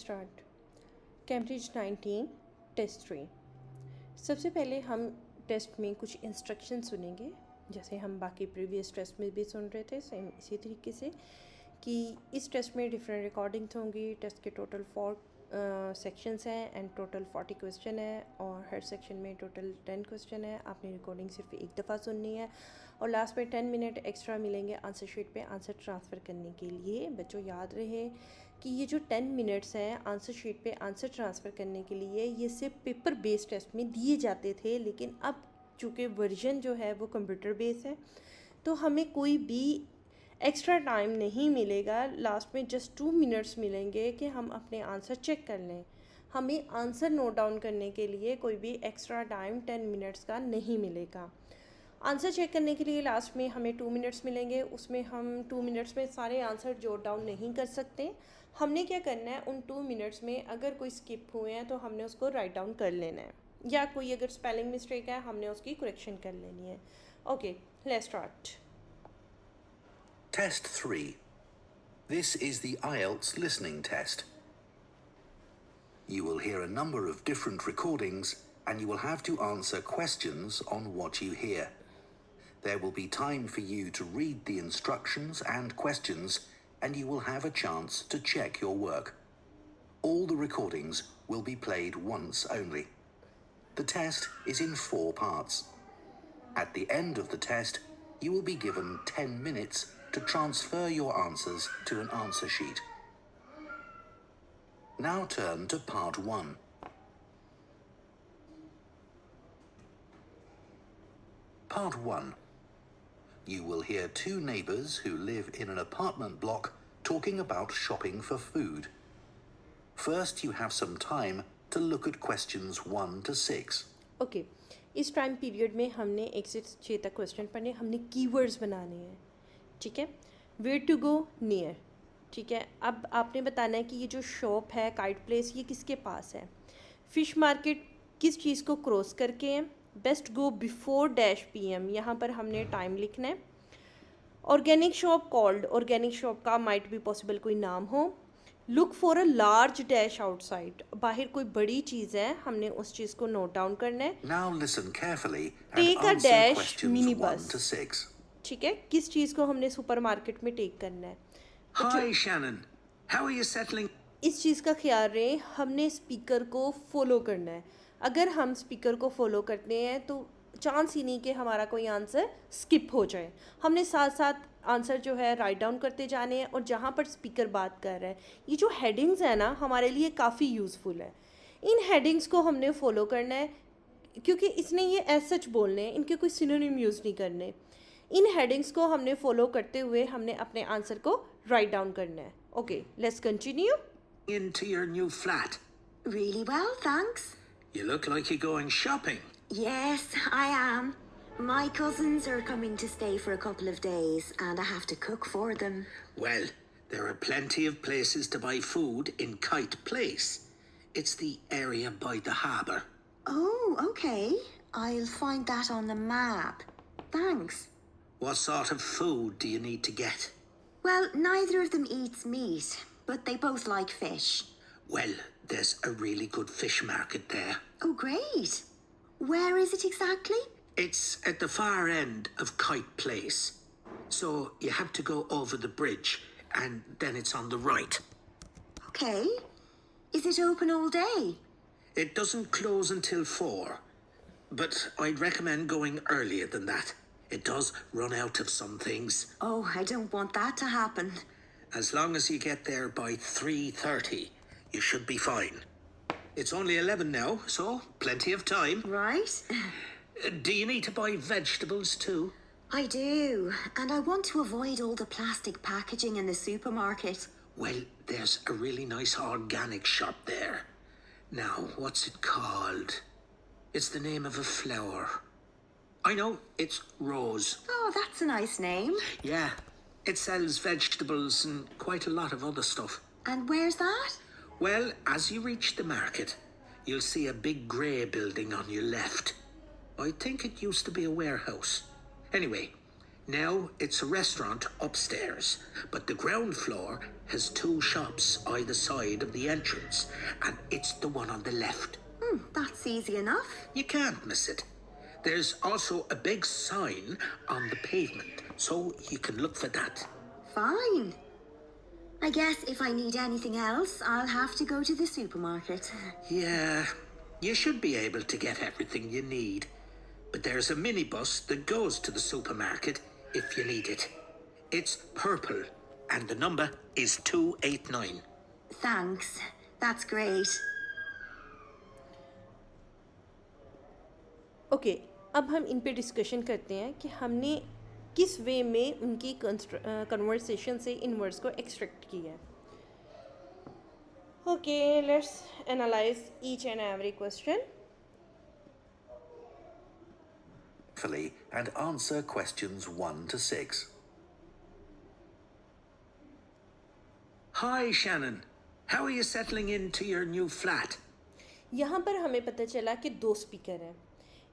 Start. Cambridge 19 test 3। सबसे पहले हम टेस्ट में कुछ इंस्ट्रक्शन सुनेंगे, जैसे हम बाकी प्रीवियस टेस्ट में भी सुन रहे थे, सेम इसी तरीके से कि इस टेस्ट में डिफरेंट रिकॉर्डिंग्स होंगी। टेस्ट के टोटल 4 सेक्शंस हैं एंड टोटल 40 क्वेश्चन है और हर सेक्शन में टोटल 10 क्वेश्चन है। आपने रिकॉर्डिंग सिर्फ एक दफ़ा सुननी है और लास्ट में 10 मिनट एक्स्ट्रा मिलेंगे आंसर शीट पे आंसर ट्रांसफ़र करने के लिए। बच्चों याद रहे कि ये जो 10 मिनट्स हैं आंसर शीट पे आंसर ट्रांसफ़र करने के लिए, ये सिर्फ पेपर बेस्ड टेस्ट में दिए जाते थे, लेकिन अब चूँकि वर्जन जो है वो कंप्यूटर बेस है तो हमें कोई भी एक्स्ट्रा टाइम नहीं मिलेगा। लास्ट में जस्ट 2 मिनट्स मिलेंगे कि हम अपने आंसर चेक कर लें। हमें आंसर नोट डाउन करने के लिए कोई भी एक्स्ट्रा टाइम 10 मिनट्स का नहीं मिलेगा। आंसर चेक करने के लिए लास्ट में हमें 2 मिनट्स मिलेंगे, उसमें हम 2 मिनट्स में सारे आंसर जॉट डाउन नहीं कर सकते। हमने क्या करना है, उन 2 मिनट्स में अगर कोई स्किप हुए हैं तो हमने उसको राइट डाउन कर लेना है, या कोई अगर स्पेलिंग मिस्टेक है हमने उसकी करेक्शन कर लेनी है। Okay, let's start. Test 3. This is the IELTS listening test. You will hear a number of different recordings and you will have to answer questions on what you hear. There will be time for you to read the instructions and questions and you will have a chance to check your work. All the recordings will be played once only. The test is in 4 parts. At the end of the test, you will be given 10 minutes to transfer your answers to an answer sheet. Now turn to part 1. Part 1. You will hear 2 neighbours who live in an apartment block talking about shopping for food. First, you have some time to look at questions 1 to 6. Okay, इस time period में हमने 1 से 6 तक question पढ़ने, हमने keywords बनाने हैं, ठीक है। वेयर टू गो, नियर, ठीक है। अब आपने बताना है कि ये जो शॉप है काइट प्लेस, ये किसके पास है। फ़िश मार्केट किस चीज़ को क्रॉस करके है। Best go before dash PM, यहाँ पर हमने टाइम लिखना है। Organic shop called, organic shop का माइट भी पॉसिबल कोई नाम हो। Look for a large dash outside, बाहर कोई बड़ी चीज़ है, हमने उस चीज़ को नोट डाउन करना है। Now listen carefully and take a answer dash questions mini 1 बस, to 6. ठीक है। किस चीज़ को हमने सुपरमार्केट में टेक करना है। Hi, Shannon. How are you settling? इस चीज़ का ख्याल रहे, हमने स्पीकर को फॉलो करना है। अगर हम स्पीकर को फॉलो करते हैं तो चांस ही नहीं कि हमारा कोई आंसर स्किप हो जाए। हमने साथ साथ आंसर जो है राइट डाउन करते जाने हैं और जहाँ पर स्पीकर बात कर रहा है, ये जो हेडिंग्स है ना हमारे लिए काफ़ी यूज़फुल है। इन हेडिंग्स को हमने फॉलो करना है क्योंकि इसने ये एज सच बोलने हैं, इनके कोई सिनोनिम यूज़ नहीं करने। इन हेडिंग्स को हमने फॉलो करते हुए हमने अपने आंसर को राइट डाउन करना है। Okay, let's continue. Into your new flat. Really well, thanks. You look like you're going shopping. Yes, I am. My cousins are coming to stay for a couple of days and I have to cook for them. Well, there are plenty of places to buy food in Kite Place. It's the area by the harbour. Oh, okay. I'll find that on the map. Thanks. What sort of food do you need to get? Well, neither of them eats meat, but they both like fish. Well, there's a really good fish market there. Oh, great. Where is it exactly? It's at the far end of Kite Place. So you have to go over the bridge and then it's on the right. Okay. Is it open all day? It doesn't close until 4, but I'd recommend going earlier than that. It does run out of some things. Oh, I don't want that to happen. As long as you get there by 3:30, you should be fine. It's only 11 now, so plenty of time. Right? Do you need to buy vegetables too? I do, and I want to avoid all the plastic packaging in the supermarket. Well, there's a really nice organic shop there. Now, what's it called? It's the name of a flower. I know, it's Rose. Oh, that's a nice name. Yeah, it sells vegetables and quite a lot of other stuff. And where's that? Well, as you reach the market, you'll see a big grey building on your left. I think it used to be a warehouse. Anyway, Now it's a restaurant upstairs, but the ground floor has 2 shops either side of the entrance, and it's the one on the left. That's easy enough. You can't miss it. There's also a big sign on the pavement, so you can look for that. Fine. I guess if I need anything else, I'll have to go to the supermarket. Yeah, you should be able to get everything you need. But there's a minibus that goes to the supermarket if you need it. It's purple, and the number is 289. Thanks. That's great. Okay, अब हम इन पे discussion करते हैं कि हमने किस वे में उनकी कन्वर्सेशन से इन वर्ड्स को एक्सट्रैक्ट किया है. Okay, let's analyse each and every question. And answer questions 1 to 6. Hi, Shannon. How are you settling into your new flat? यहाँ पर हमें पता चला कि 2 स्पीकर हैं,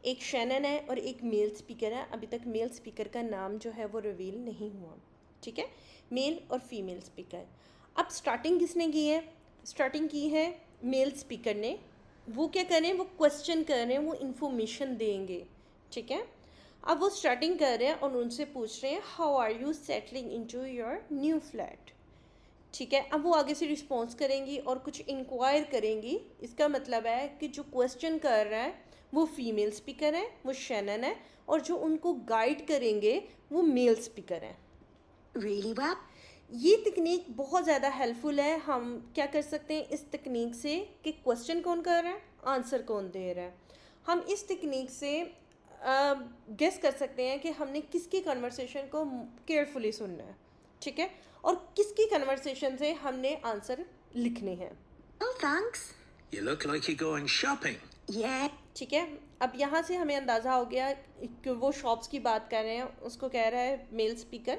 एक शैनन है और एक मेल स्पीकर है. अभी तक मेल स्पीकर का नाम जो है वो रिवील नहीं हुआ. ठीक है, मेल और फीमेल स्पीकर. अब स्टार्टिंग किसने की है? स्टार्टिंग की है मेल स्पीकर ने. वो क्या कर रहे हैं? वो क्वेश्चन कर रहे हैं, वो इन्फॉर्मेशन देंगे. ठीक है, अब वो स्टार्टिंग कर रहे हैं और उनसे पूछ रहे हैं how are you settling into your new flat. ठीक है, अब वो आगे से रिस्पॉन्स करेंगी और कुछ इंक्वायर करेंगी. इसका मतलब है कि जो क्वेश्चन कर रहा है वो फीमेल स्पीकर है, वो शैनन है, और जो उनको गाइड करेंगे वो मेल स्पीकर है. Really well? ये तकनीक बहुत ज़्यादा हेल्पफुल है. हम क्या कर सकते हैं इस तकनीक से कि क्वेश्चन कौन कर रहा है, आंसर कौन दे रहा है. हम इस तकनीक से गेस कर सकते हैं कि हमने किसकी कन्वर्सेशन को केयरफुली सुनना है. ठीक है, और किसकी कन्वर्सेशन से हमने आंसर लिखने हैं. Oh, thanks. You look like you're going shopping. Yeah. ठीक है, अब यहाँ से हमें अंदाज़ा हो गया कि वो शॉप्स की बात कर रहे हैं. उसको कह रहा है मेल स्पीकर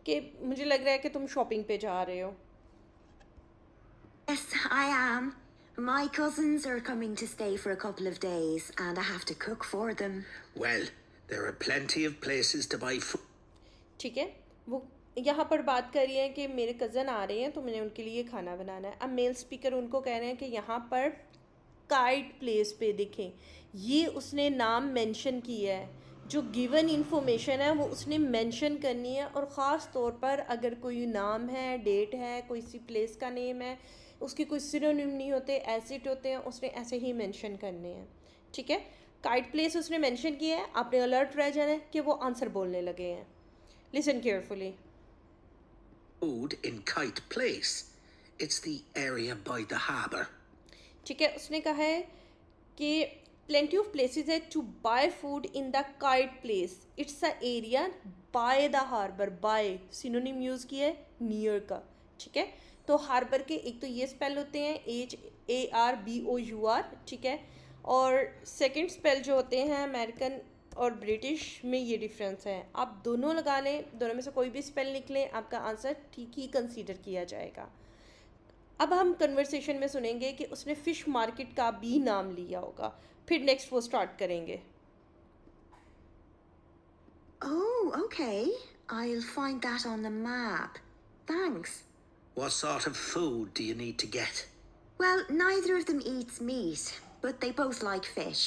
कि मुझे लग रहा है कि तुम शॉपिंग पे जा रहे हो. Yes, I am. My cousins are coming to stay for a couple of days, and I have to cook for them. Well, there are plenty of places to buy food. ठीक है, वो यहाँ पर बात कर रही है कि मेरे कज़न आ रहे हैं तो मैंने उनके लिए खाना बनाना है. अब मेल स्पीकर उनको कह रहे हैं कि यहाँ पर काइट प्लेस पे दिखें. ये उसने नाम मेंशन किया है. जो गिवन इंफॉर्मेशन है वो उसने मेंशन करनी है, और ख़ास तौर पर अगर कोई नाम है, डेट है, कोई सी प्लेस का नेम है, उसके कोई सिनोनिम नहीं होते, एसिड होते हैं, उसने ऐसे ही मेंशन करने हैं. ठीक है, काइट प्लेस उसने मेंशन किया है. आपने अलर्ट रह जाना है कि वो आंसर बोलने लगे हैं. Listen carefully. Food in Kite Place. It's the area by the harbour. ठीक है, उसने कहा है कि plenty of places है to buy food in the kite place. It's the area by the harbor. By synonym use किया है near का. ठीक है, तो हार्बर के एक तो ये स्पेल होते हैं HARBOUR. ठीक है, और सेकंड स्पेल जो होते हैं अमेरिकन और ब्रिटिश में ये डिफरेंस है. आप दोनों लगा लें, दोनों में से कोई भी स्पेल निकले, आपका आंसर ठीक ही कंसीडर किया जाएगा. अब हम कन्वर्सेशन में सुनेंगे कि उसने फ़िश मार्केट का भी नाम लिया होगा. फिर नेक्स्ट वो स्टार्ट करेंगे. Oh, okay. I'll find that on the map. Thanks. What sort of food do you need to get? Well, neither of them eats meat, but they both like fish.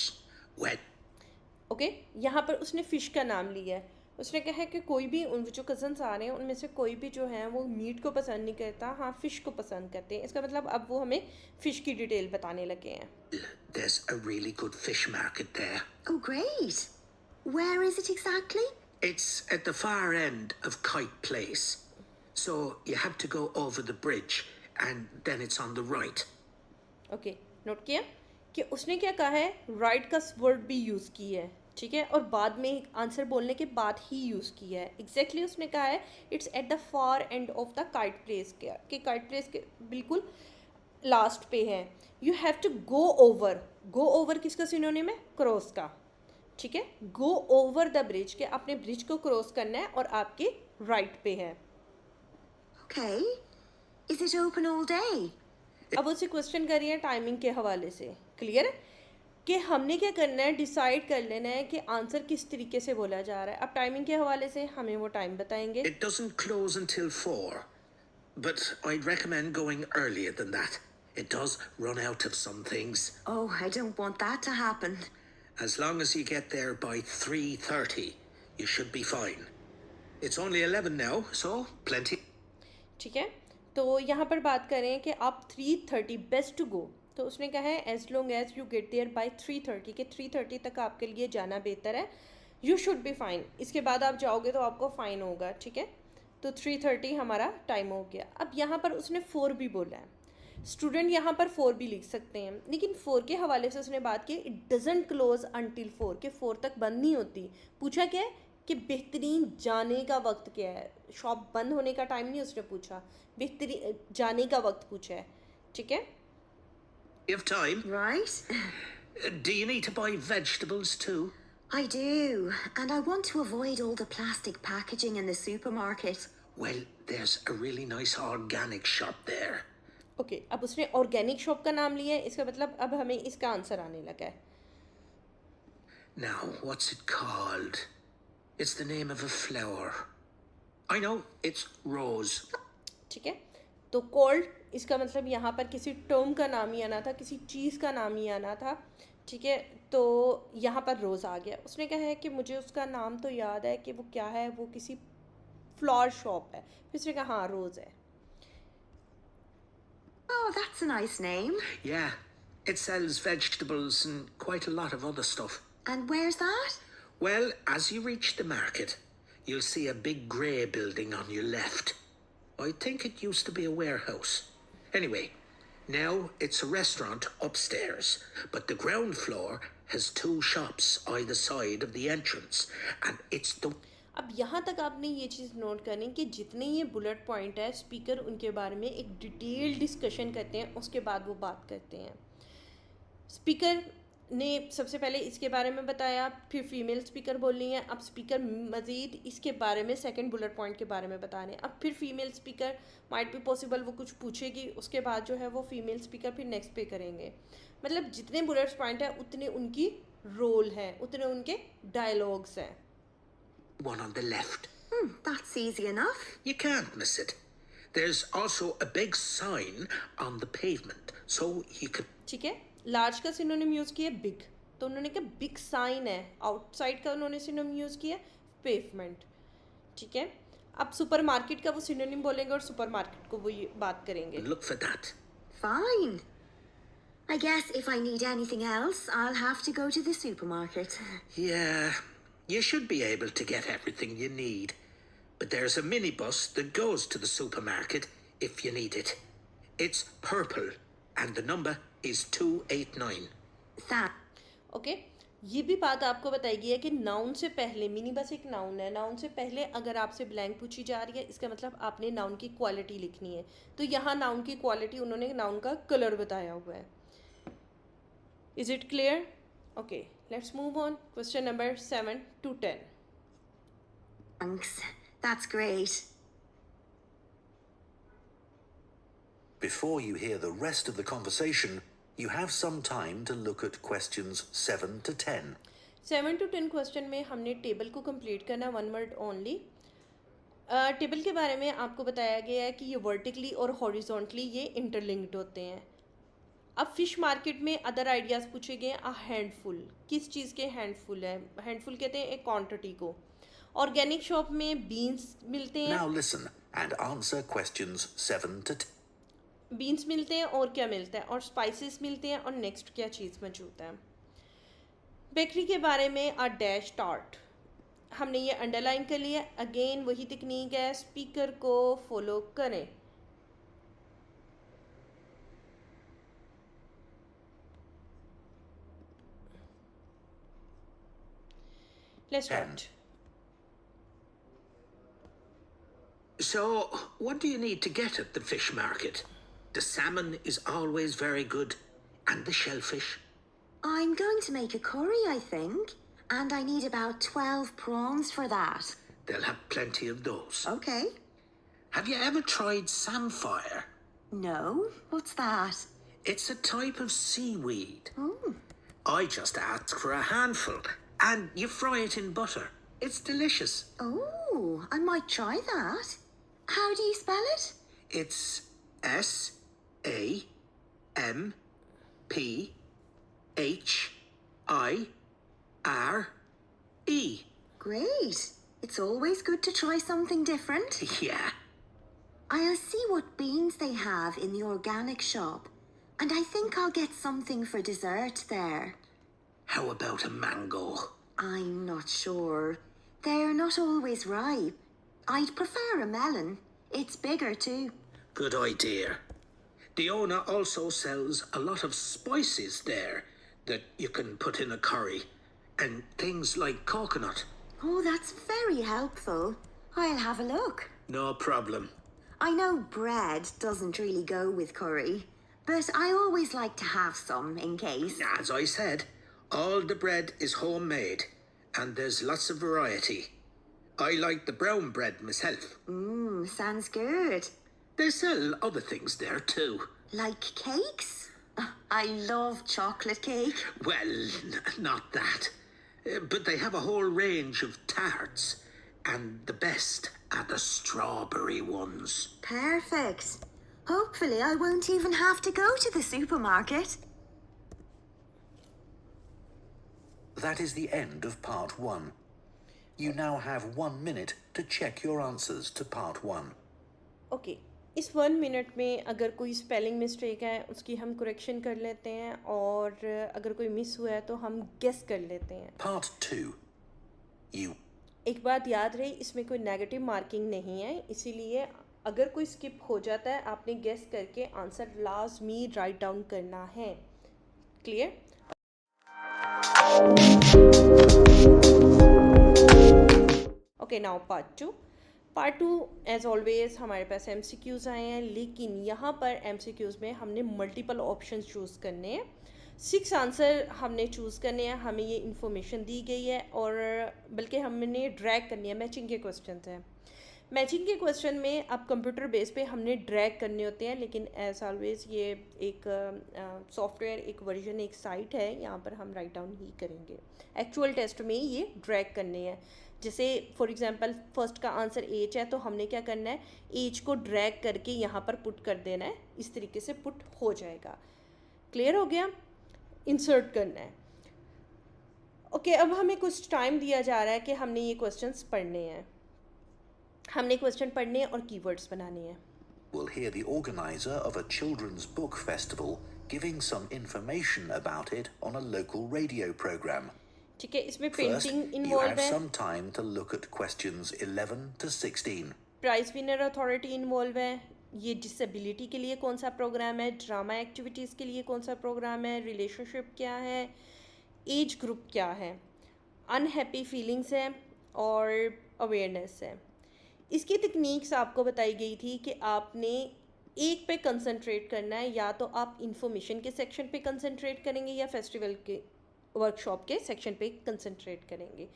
Well, okay, यहाँ पर उसने fish का नाम लिया है. उसने कहा है कि कोई भी उन जो कज़न्स आ रहे हैं उनमें से कोई भी जो है वो मीट को पसंद नहीं करता, हाँ फ़िश को पसंद करते हैं. इसका मतलब अब वो हमें फ़िश की डिटेल बताने लगे हैं. there's a really good fish market there. Oh, great. Where is it exactly? It's at the far end of Kite Place. So you have to go over the bridge and then it's on the right. Okay, note किया कि उसने क्या कहा है, right का word भी use किया है. ठीक है, और बाद में आंसर बोलने के बाद ही यूज़ किया है. एग्जैक्टली उसने कहा है it's at the far end of the kite place. कि काइट प्लेस के बिल्कुल लास्ट पे है. You have to go over. Go over किसका सिनोनिम है? क्रॉस का. ठीक है, गो ओवर द ब्रिज, के आपने ब्रिज को क्रॉस करना है और आपके राइट पे है. Okay. Is it open all day? अब उसे क्वेश्चन करिए टाइमिंग के हवाले से. क्लियर है? कि हमने क्या करना है, डिसाइड कर लेना है कि आंसर किस तरीके से बोला जा रहा है. अब टाइमिंग के हवाले से हमें वो टाइम बताएंगे. It doesn't close until 4, but I'd recommend going earlier than that. It does run out of some things. Oh, I don't want that to happen. As long as you get there by 3:30, you should be fine. It's only 11 now, so plenty. ठीक है, तो यहाँ पर बात करें कि आप 3:30 best to go, तो उसने कहा है as long as you get there by 3:30, कि 3:30 तक आपके लिए जाना बेहतर है. You should be fine. इसके बाद आप जाओगे तो आपको फ़ाइन होगा. ठीक है, तो 3:30 हमारा टाइम हो गया. अब यहाँ पर उसने 4 भी बोला है. स्टूडेंट यहाँ पर 4 भी लिख सकते हैं, लेकिन 4 के हवाले से उसने बात की इट डजेंट क्लोज अनटिल 4, कि 4 तक बंद नहीं होती. पूछा क्या है कि बेहतरीन जाने का वक्त क्या है. शॉप बंद होने का टाइम नहीं उसने पूछा, बेहतरीन जाने का वक्त पूछा है. ठीक है, You have time. Right? Do you need to buy vegetables too? I do, and I want to avoid all the plastic packaging in the supermarket. Well, there's a really nice organic shop there. Okay. अब उसने organic shop का नाम लिया है, इसका मतलब अब हमें इसका आंसर आने लगा है. Now, what's it called? It's the name of a flower. I know, it's rose. ठीक है, तो कोल्ड इसका मतलब यहाँ पर किसी टर्म का नाम ही आना था, किसी चीज़ का नाम ही आना था. ठीक है, तो यहाँ पर रोज़ आ गया. उसने कहा है कि मुझे उसका नाम तो याद है कि वो क्या है, वो किसी फ्लावर शॉप है. फिर उसने कहा हाँ रोज़ है. Oh, that's a nice name. Yeah, it sells vegetables and quite a lot of other stuff. And where's that? Well, as you reach the market, you'll see a big grey building on your left. I think it used to be a warehouse. Anyway, now it's a restaurant upstairs, but the ground floor has 2 shops either side of the entrance, and it's the... अब यहाँ तक आपने ये चीज़ note करनी कि जितने ये bullet point है, स्पीकर उनके बारे में एक डिटेल डिस्कशन करते हैं, उसके बाद वो बात करते हैं. स्पीकर ने सबसे पहले इसके बारे में बताया, फिर फीमेल स्पीकर बोल रही हैं. अब स्पीकर मज़ीद इसके बारे में सेकंड बुलेट पॉइंट के बारे में बता रहे हैं. अब फिर female speaker might be possible वो कुछ पूछेगी, उसके बाद जो है वो फीमेल स्पीकर फिर नेक्स्ट पे करेंगे. मतलब जितने बुलेट पॉइंट हैं उतने उनकी रोल हैं, उतने उनके डायलॉग्स हैं. one on the left. That's easy enough. You can't miss it. There's also a big sign on the pavement, so you could... ठीक है, लार्ज का सिनोनिम यूज़ किया बिग, तो उन्होंने कहा बिग साइन है. आउटसाइड का उन्होंने सिनोनिम यूज़ किया पेवमेंट. ठीक है, अब सुपरमार्केट का वो सिनोनिम बोलेंगे और सुपरमार्केट को वो ये बात करेंगे. Look for that. Fine. I guess if I need anything else, I'll have to go to the supermarket. Yeah, you should be able to get everything you need. But there's a minibus that goes to the supermarket if you need it. It's purple, and the number is 289. Okay, ये भी बात आपको बताई गई है कि noun से पहले, मिनी बस एक नाउन है, नाउन से पहले अगर आपसे ब्लैंक पूछी जा रही है, इसका मतलब आपने नाउन की क्वालिटी लिखनी है. तो यहाँ नाउन की क्वालिटी उन्होंने नाउन का कलर बताया हुआ है. Is it clear? Okay, let's move on. Question number 7 to 10. Thanks. That's great. Before you hear the rest of the conversation, you have some time to look at questions 7 to 10. 7 to 10 question में हमने table को complete करना, 1 word only. Table के बारे में आपको बताया गया है कि ये वर्टिकली और हॉरिजॉन्टली ये इंटरलिंक्ड होते हैं. अब फिश मार्केट में अदर आइडियाज़ पूछे गए. अ हैंडफुल, किस चीज़ के हैंडफुल है? हैंडफुल कहते हैं एक क्वांटिटी को. ऑर्गेनिक शॉप में बीन्स मिलते हैं. Now listen and answer questions 7 to 10. Beans मिलते हैं और क्या मिलता है? और स्पाइसेस मिलते हैं और नेक्स्ट क्या चीज़ मौजूद है? बेकरी के बारे में अ डैश टार्ट, हमने ये अंडरलाइन कर लिया. अगेन वही टेक्निक है, स्पीकर को फॉलो करें. Let's start. So, what do you need to get at the fish market? The salmon is always very good, and the shellfish. I'm going to make a curry, I think. And I need about 12 prawns for that. They'll have plenty of those. Okay. Have you ever tried samphire? No? What's that? It's a type of seaweed. Oh. I just ask for a handful, and you fry it in butter. It's delicious. Oh, I might try that. How do you spell it? It's SAMPHIRE. Great. It's always good to try something different. Yeah. I'll see what beans they have in the organic shop, and I think I'll get something for dessert there. How about a mango? I'm not sure. They're not always ripe. I'd prefer a melon. It's bigger too. Good idea. The owner also sells a lot of spices there that you can put in a curry, and things like coconut. Oh, that's very helpful. I'll have a look. No problem. I know bread doesn't really go with curry, but I always like to have some in case. As I said, all the bread is homemade, and there's lots of variety. I like the brown bread myself. Sounds good. They sell other things there too. Like cakes? I love chocolate cake. Well, not that. But they have a whole range of tarts, and the best are the strawberry ones. Perfect. Hopefully I won't even have to go to the supermarket. That is the end of part 1. You now have 1 minute to check your answers to part 1. Okay इस 1 minute में अगर कोई spelling mistake है उसकी हम correction कर लेते हैं, और अगर कोई मिस हुआ है तो हम गेस कर लेते हैं. Part 2. You एक बात याद रही, इसमें कोई नेगेटिव मार्किंग नहीं है, इसीलिए अगर कोई स्किप हो जाता है आपने गेस करके आंसर लाजमी राइट डाउन करना है. Clear? Okay now part 2. Part 2 as always हमारे पास MCQs आए हैं, लेकिन यहाँ पर MCQs में हमने मल्टीपल ऑप्शंस चूज़ करने हैं. 6 आंसर हमने चूज़ करने हैं. हमें ये इन्फॉर्मेशन दी गई है, और बल्कि हमने ड्रैग करनी है. मैचिंग के क्वेश्चंस हैं. मैचिंग के क्वेश्चन में अब कंप्यूटर बेस पे हमने ड्रैग करने होते हैं, लेकिन एज ऑलवेज ये एक सॉफ्टवेयर, एक वर्जन, एक साइट है, यहाँ पर हम राइट डाउन ही करेंगे. एक्चुअल टेस्ट में ये ड्रैग करने हैं. जैसे फॉर एग्जांपल फर्स्ट का आंसर एज है, तो हमने क्या करना है, एज को ड्रैग करके यहाँ पर पुट कर देना है. इस तरीके से पुट हो जाएगा. क्लियर हो गया? इंसर्ट करना है. ओके अब हमें कुछ टाइम दिया जा रहा है कि हमने ये क्वेश्चंस पढ़ने हैं. हमने क्वेश्चन पढ़ने और कीवर्ड्स बनाने हैं. will hear the organizer of a children's book festival giving some information about it on a local radio program. ठीक है, इसमें First, painting you involve have है, some time to look at questions 11 to 16. Prize winner authority involve है, ये disability के लिए कौन सा प्रोग्राम है, ड्रामा एक्टिविटीज़ के लिए कौन सा प्रोग्राम है, रिलेशनशिप क्या है, एज ग्रुप क्या है, अनहैप्पी फीलिंग्स है, और अवेयरनेस है. इसकी टेक्निक्स आपको बताई गई थी कि आपने एक पे कंसंट्रेट करना है, या तो आप इंफॉर्मेशन के सेक्शन पे कंसंट्रेट करेंगे या फेस्टिवल के वर्कशॉप के सेक्शन पे कंसंट्रेट करेंगे.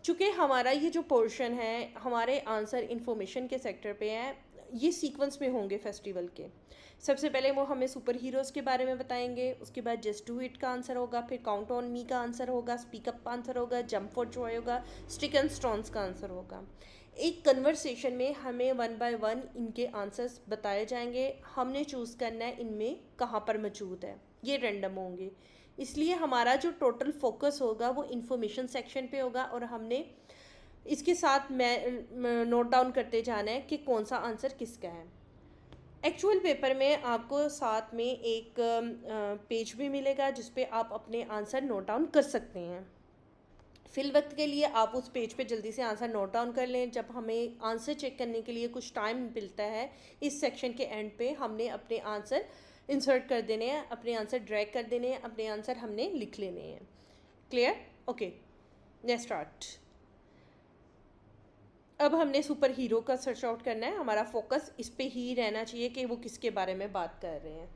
चूँकि हमारा ये जो पोर्शन है, हमारे आंसर इंफॉर्मेशन के सेक्टर पे है, ये सीक्वेंस में होंगे फेस्टिवल के. सबसे पहले वो हमें सुपर हीरोज़ के बारे में बताएंगे, उसके बाद जस्ट डू इट का आंसर होगा, फिर काउंट ऑन मी का आंसर होगा, स्पीकअप का आंसर होगा, जंप फॉर जॉय होगा, स्टिक एंड स्टोन्स का आंसर होगा. एक कन्वर्सेशन में हमें 1 बाय 1 इनके आंसर्स बताए जाएंगे. हमने चूज़ करना है इनमें कहाँ पर मौजूद है. ये रैंडम होंगे, इसलिए हमारा जो टोटल फोकस होगा वो इन्फॉर्मेशन सेक्शन पे होगा, और हमने इसके साथ नोट डाउन करते जाना है कि कौन सा आंसर किसका है. एक्चुअल पेपर में आपको साथ में एक पेज भी मिलेगा जिस पे आप अपने आंसर नोट डाउन कर सकते हैं. फिल वक्त के लिए आप उस पेज पे जल्दी से आंसर नोट डाउन कर लें. जब हमें आंसर चेक करने के लिए कुछ टाइम मिलता है इस सेक्शन के एंड पे, हमने अपने आंसर इंसर्ट कर देने हैं, अपने आंसर ड्रैग कर देने हैं, अपने आंसर हमने लिख लेने हैं. क्लियर? Okay let's start. अब हमने सुपर हीरो का सर्च आउट करना है. हमारा फोकस इस पे ही रहना चाहिए कि वो किसके बारे में बात कर रहे हैं.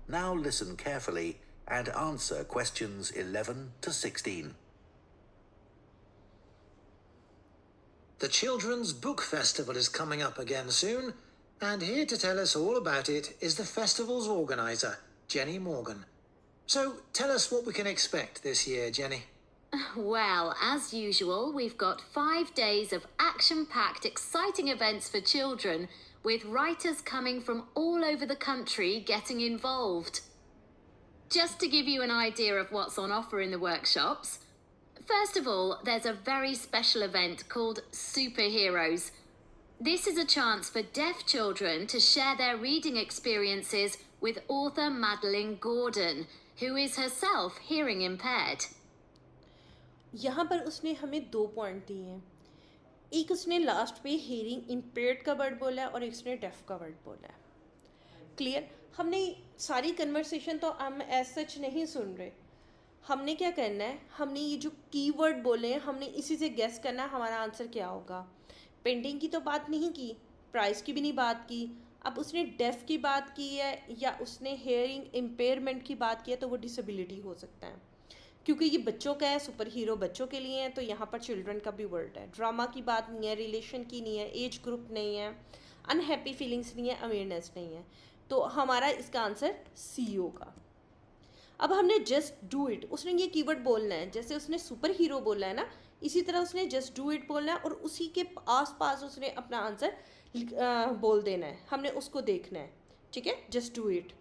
Now listen carefully and answer questions 11 to 16. The Children's Book Festival is coming up again soon, and here to tell us all about it is the festival's organizer, Jenny Morgan. So tell us what we can expect this year, Jenny. Well, as usual, we've got 5 days of action-packed, exciting events for children, with writers coming from all over the country getting involved. Just to give you an idea of what's on offer in the workshops, first of all, there's a very special event called Superheroes. This is a chance for deaf children to share their reading experiences with author Madeline Gordon, who is herself hearing impaired. यहाँ पर उसने हमें 2 point दिए हैं. एक उसने last पे hearing impaired का वर्ड बोला है और एक उसने डेफ का वर्ड बोला है. क्लियर. हमने सारी कन्वर्सेशन तो हम एज सच नहीं सुन रहे. हमने क्या करना है, हमने ये जो कीवर्ड बोले हैं हमने इसी से गेस करना है हमारा आंसर क्या होगा. पेंटिंग की तो बात नहीं की, प्राइस की भी नहीं बात की. अब उसने डेफ की बात की है या उसने हेयरिंग इम्पेयरमेंट की बात की है तो वो डिसेबिलिटी हो सकता है, क्योंकि ये बच्चों का है, सुपर हीरो बच्चों के लिए है, तो यहाँ पर चिल्ड्रन का भी वर्ड है. ड्रामा की बात नहीं है, रिलेशन की नहीं है, एज ग्रुप नहीं है, अनहैप्पी फीलिंग्स नहीं है, अवेयरनेस नहीं है. तो हमारा इसका आंसर सी होगा. अब हमने जस्ट डू इट, उसने ये कीवर्ड बोलना है. जैसे उसने सुपर हीरो बोला है ना, इसी तरह उसने जस्ट डू इट बोलना है और उसी के आसपास उसने अपना आंसर बोल देना है. हमने उसको देखना है. ठीक है, just do it.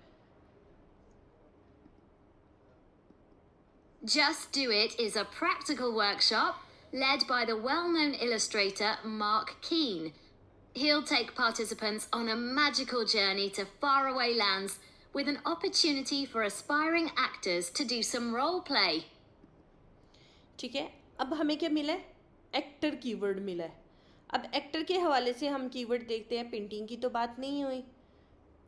Just Do It is a practical workshop led by the well-known illustrator Mark Keane. He'll take participants on a magical journey to faraway lands with an opportunity for aspiring actors to do some role play. ठीक है, अब हमें क्या मिला है, actor keyword मिला है. अब एक्टर के हवाले से हम कीवर्ड देखते हैं. पेंटिंग की तो बात नहीं हुई,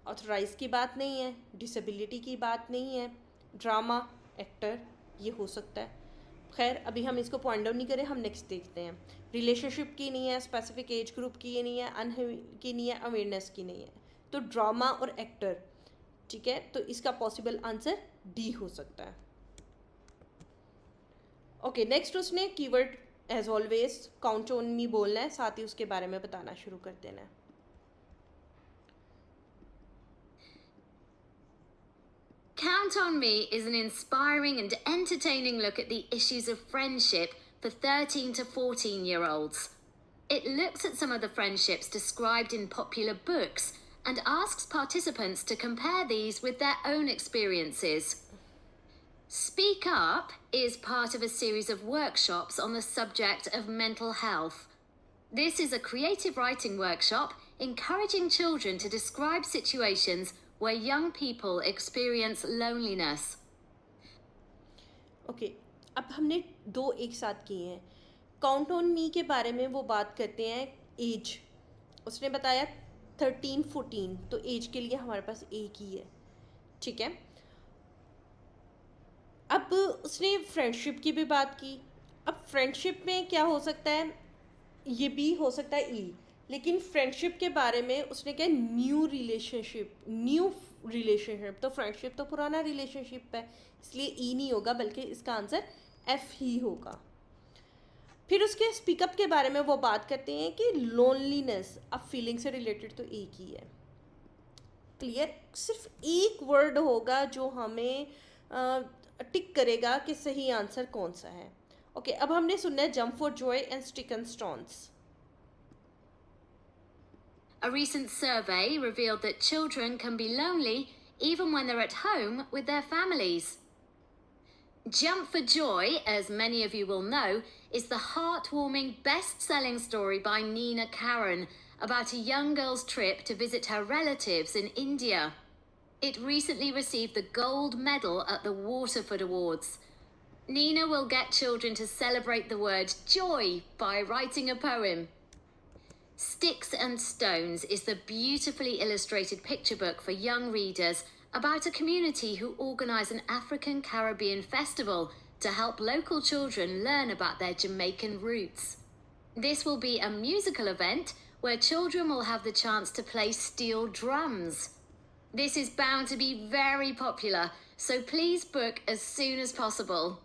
ऑथराइज की बात नहीं है, डिसेबिलिटी की बात नहीं है, ड्रामा, एक्टर, ये हो सकता है. खैर अभी हम इसको पॉइंट आउट नहीं करें, हम नेक्स्ट देखते हैं. रिलेशनशिप की नहीं है, स्पेसिफिक एज ग्रुप की नहीं है, की नहीं है, अवेयरनेस की नहीं है. तो ड्रामा और एक्टर. ठीक है, तो इसका पॉसिबल आंसर डी हो सकता है. ओके, नेक्स्ट उसने keyword as always count on me बोलना है, साथ ही उसके बारे में बताना शुरू कर देना है. Count on Me is an inspiring and entertaining look at the issues of friendship for 13 to 14-year-olds. It looks at some of the friendships described in popular books and asks participants to compare these with their own experiences. Speak Up is part of a series of workshops on the subject of mental health. This is a creative writing workshop encouraging children to describe situations where young people experience loneliness. Okay, अब हमने 2 एक साथ किए हैं. Count on मी के बारे में वो बात करते हैं एज. उसने बताया 13-14, तो एज के लिए हमारे पास एक ही है. ठीक है, अब उसने फ्रेंडशिप की भी बात की. अब फ्रेंडशिप में क्या हो सकता है, ये भी हो सकता है ई, लेकिन फ्रेंडशिप के बारे में उसने क्या, न्यू रिलेशनशिप. तो फ्रेंडशिप तो पुराना रिलेशनशिप है, इसलिए ई नहीं होगा, बल्कि इसका आंसर एफ ही होगा. फिर उसके स्पीकअप के बारे में वो बात करते हैं कि लोनलीनेस, अब फीलिंग से रिलेटेड तो एक ही है. क्लियर. सिर्फ एक वर्ड होगा जो हमें टिक करेगा कि सही आंसर कौन सा है. ओके, अब हमने सुनना है jump for Joy and stick and stones. A recent survey revealed that children can be lonely even when they're at home with their families. Jump for Joy, as many of you will know, is the heartwarming best-selling story by Nina Karan about a young girl's trip to visit her relatives in India. It recently received the gold medal at the Waterford Awards. Nina will get children to celebrate the word joy by writing a poem. Sticks and Stones is the beautifully illustrated picture book for young readers about a community who organise an African Caribbean festival to help local children learn about their Jamaican roots. This will be a musical event where children will have the chance to play steel drums. This is bound to be very popular, so please book as soon as possible.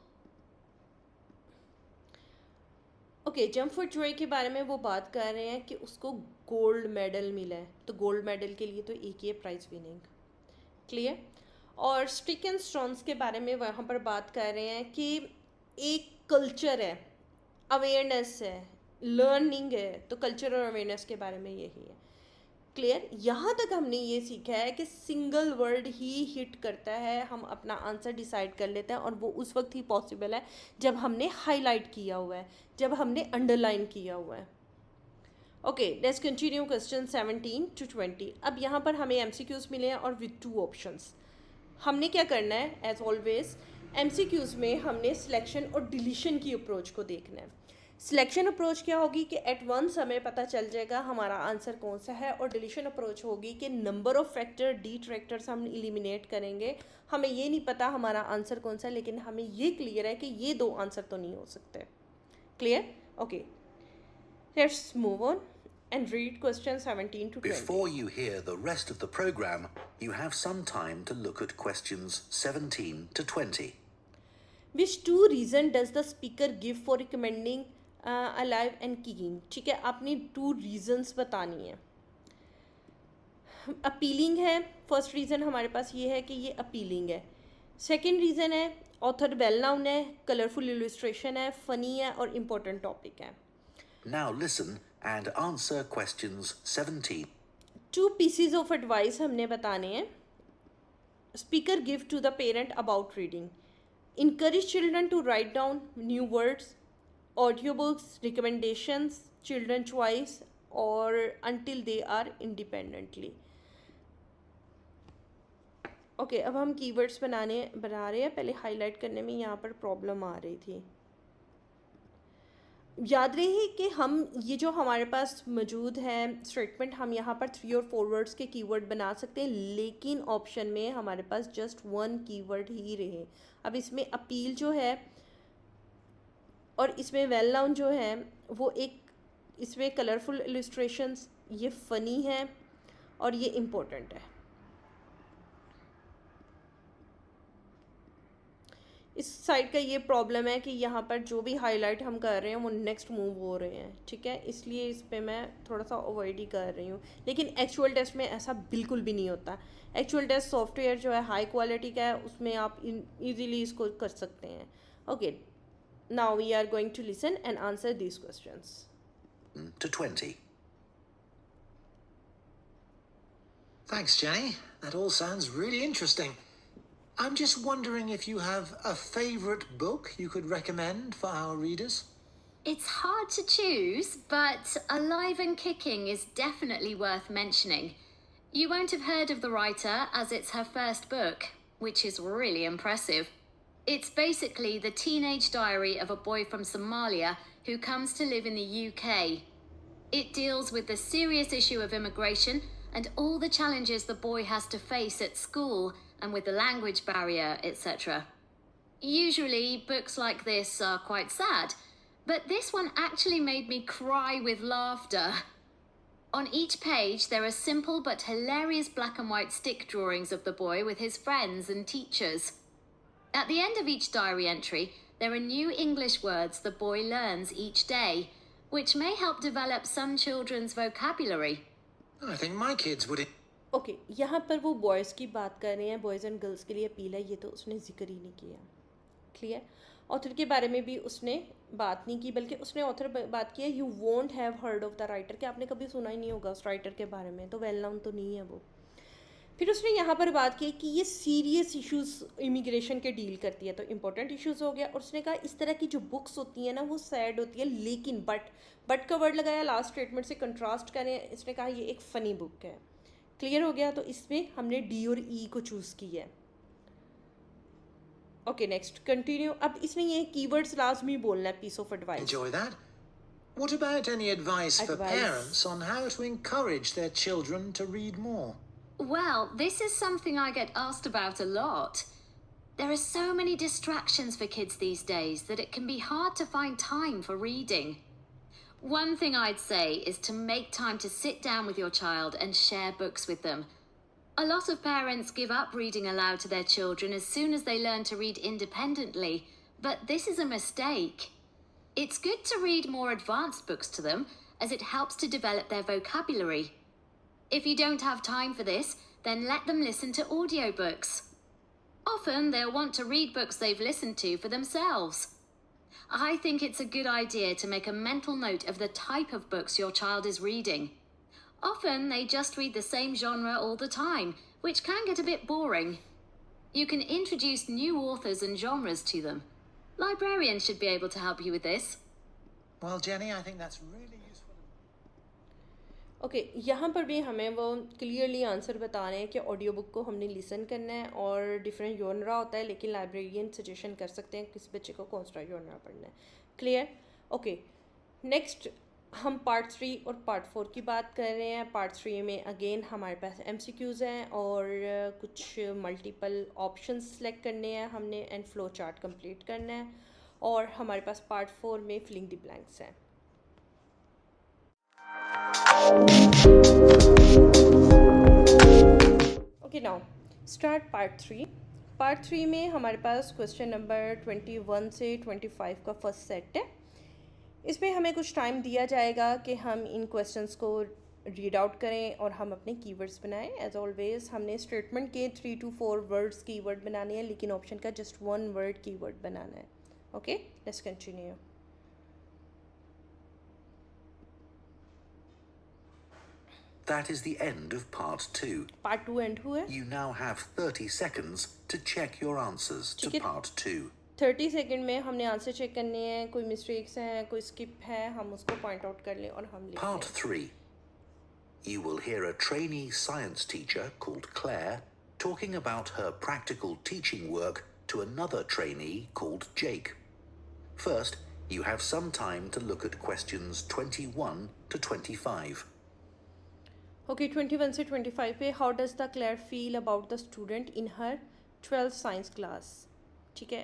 Okay, jump for Joy के बारे में वो बात कर रहे हैं कि उसको गोल्ड मेडल मिला है. तो गोल्ड मेडल के लिए तो एक ही है, प्राइज विनिंग. क्लियर. और स्टिक एंड स्टोन्स के बारे में वहाँ पर बात कर रहे हैं कि एक कल्चर है, अवेयरनेस है, लर्निंग है, तो कल्चर और अवेयरनेस के बारे में यही है। क्लियर? यहाँ तक हमने ये सीखा है कि सिंगल वर्ड ही हिट करता है, हम अपना आंसर डिसाइड कर लेते हैं, और वो उस वक्त ही पॉसिबल है जब हमने हाईलाइट किया हुआ है, जब हमने अंडरलाइन किया हुआ है। Okay, let's continue question 17 to 20। अब यहाँ पर हमें MCQs मिले हैं और विद 2 ऑप्शंस। हमने क्या करना है, एज ऑलवेज MCQs में हमने सिलेक्शन और डिलीशन की अप्रोच को देखना है। सिलेक्शन अप्रोच क्या होगी कि एट वंस हमें पता चल जाएगा हमारा आंसर कौन सा है, और डिलीशन अप्रोच होगी कि नंबर ऑफ फैक्टर डिट्रैक्टर्स हम एलिमिनेट करेंगे। हमें ये नहीं पता हमारा आंसर कौन सा है, लेकिन हमें ये क्लियर है कि ये 2 आंसर तो नहीं हो सकते। Clear? Okay, let's move on and read question 17 to 20. Before you hear the rest of the program, you have some time to look at questions 17 to 20. Which 2 reason does the speaker give for recommending alive and keen? ठीक है, आपने 2 reasons बतानी है। Appealing है, first reason हमारे पास ये है कि ये अपीलिंग है। सेकंड रीज़न है ऑथर वेल नाउन है, कलरफुल इलस्ट्रेशन है, फ़नी है और इम्पोर्टेंट टॉपिक है। Now listen and answer questions 17. 2 pieces of advice हमने बताने हैं। Speaker give to the parent about reading. Encourage children to write down new words, audiobooks, recommendations, children choice, or until they are independently. Okay, अब हम keywords बना रहे हैं। पहले highlight करने में यहाँ पर प्रॉब्लम आ रही थी। याद रहे कि हम ये जो हमारे पास मौजूद है स्टेटमेंट, हम यहाँ पर 3 और 4 वर्ड्स के कीवर्ड बना सकते हैं, लेकिन ऑप्शन में हमारे पास जस्ट 1 कीवर्ड ही रहे। अब इसमें अपील जो है और इसमें वेल नाउन जो है वो एक, इसमें कलरफुल इलस्ट्रेशंस, ये फ़नी है और ये इम्पोर्टेंट है। इस साइड का ये प्रॉब्लम है कि यहाँ पर जो भी हाईलाइट हम कर रहे हैं वो नेक्स्ट मूव हो रहे हैं, ठीक है, इसलिए इस पर मैं थोड़ा सा अवॉइड ही कर रही हूँ। लेकिन एक्चुअल टेस्ट में ऐसा बिल्कुल भी नहीं होता। एक्चुअल टेस्ट सॉफ्टवेयर जो है हाई क्वालिटी का है, उसमें आप इजीली इसको कर सकते हैं। Okay, now we are going to listen and answer these questions. To 20. Thanks, Jenny. That all sounds really interesting. I'm just wondering if you have a favourite book you could recommend for our readers? It's hard to choose, but Alive and Kicking is definitely worth mentioning. You won't have heard of the writer as it's her first book, which is really impressive. It's basically the teenage diary of a boy from Somalia who comes to live in the UK. It deals with the serious issue of immigration and all the challenges the boy has to face at school and with the language barrier, etc. Usually, books like this are quite sad, but this one actually made me cry with laughter. On each page, there are simple but hilarious black and white stick drawings of the boy with his friends and teachers. At the end of each diary entry, there are new English words the boy learns each day, which may help develop some children's vocabulary. I think my kids would. Okay, यहाँ पर वो boys की बात कर रहे हैं, boys and girls के लिए अपील है, ये तो उसने जिक्र ही नहीं किया। क्लियर? ऑथर के बारे में भी उसने बात नहीं की, बल्कि उसने ऑथर बात की है you won't have heard of the writer, कि आपने कभी सुना ही नहीं होगा उस राइटर के बारे में, तो वेल नाउन तो नहीं है वो। फिर उसने यहाँ पर बात की कि ये सीरियस इश्यूज़ इमिग्रेशन के डील करती है, तो इम्पोर्टेंट इश्यूज़ हो गया। और उसने कहा इस तरह की जो बुक्स होती हैं ना वो सैड होती है, लेकिन बट का वर्ड लगाया लास्ट स्टेटमेंट से कंट्रास्ट करें, इसने कहा ये एक फ़नी बुक है। क्लियर हो गया? तो इसमें हमने डी और ई को चूज़ किया है। Okay, next continue. अब इसमें ये कीवर्ड्स लाजमी बोलना है, piece of advice. Enjoy that. What about any advice for Advice. parents on how to encourage their children to read more? Well, this is something I get asked about a lot. There are so many distractions for kids these days that it can be hard to find time for reading. One thing I'd say is to make time to sit down with your child and share books with them. A lot of parents give up reading aloud to their children as soon as they learn to read independently, but this is a mistake. It's good to read more advanced books to them as it helps to develop their vocabulary. If you don't have time for this, then let them listen to audiobooks. Often they'll want to read books they've listened to for themselves. I think it's a good idea to make a mental note of the type of books your child is reading. Often they just read the same genre all the time, which can get a bit boring. You can introduce new authors and genres to them. Librarians should be able to help you with this. Well, Jenny, I think that's really useful. Okay यहाँ पर भी हमें वो clearly answer बता रहे हैं कि audio book को हमने लिसन करना है और डिफरेंट जॉनरा होता है, लेकिन लाइब्रेरियन सजेशन कर सकते हैं किस बच्चे को कौन सा जॉनरा पढ़ना है. क्लियर? ओके, नेक्स्ट हम पार्ट 3 और पार्ट 4 की बात कर रहे हैं. पार्ट 3 में अगेन हमारे पास MCQs हैं और कुछ मल्टीपल ऑप्शंस सेलेक्ट करने हैं हमने एंड फ्लो चार्ट कंप्लीट करना है, और हमारे पास पार्ट 4 में फिलिंग द ब्लैंक्स हैं. Okay, now start part 3. Part 3 में हमारे पास क्वेश्चन नंबर 21 से 25 का फर्स्ट सेट है. इसमें हमें कुछ टाइम दिया जाएगा कि हम इन क्वेश्चंस को रीड आउट करें और हम अपने कीवर्ड्स बनाएं. एज ऑलवेज हमने स्टेटमेंट के 3 to 4 वर्ड्स कीवर्ड बनाने हैं, लेकिन ऑप्शन का जस्ट 1 वर्ड कीवर्ड बनाना है. Okay, let's continue. That is the end of part 2. Part 2 and हुआ है. You now have 30 seconds to check your answers to ठीक है. part 2. 30 सेकंड में हमने आंसर चेक करने हैं. कोई मिस्टेक्स हैं, कोई स्किप है, हम उसको पॉइंट आउट कर लें और हम लिख Part लें. 3. You will hear a trainee science teacher called Claire talking about her practical teaching work to another trainee called Jake. First, you have some time to look at questions 21 to 25. Okay, 21 से 25 पे how does the Clare feel about the student in her 12th science class. ठीक है,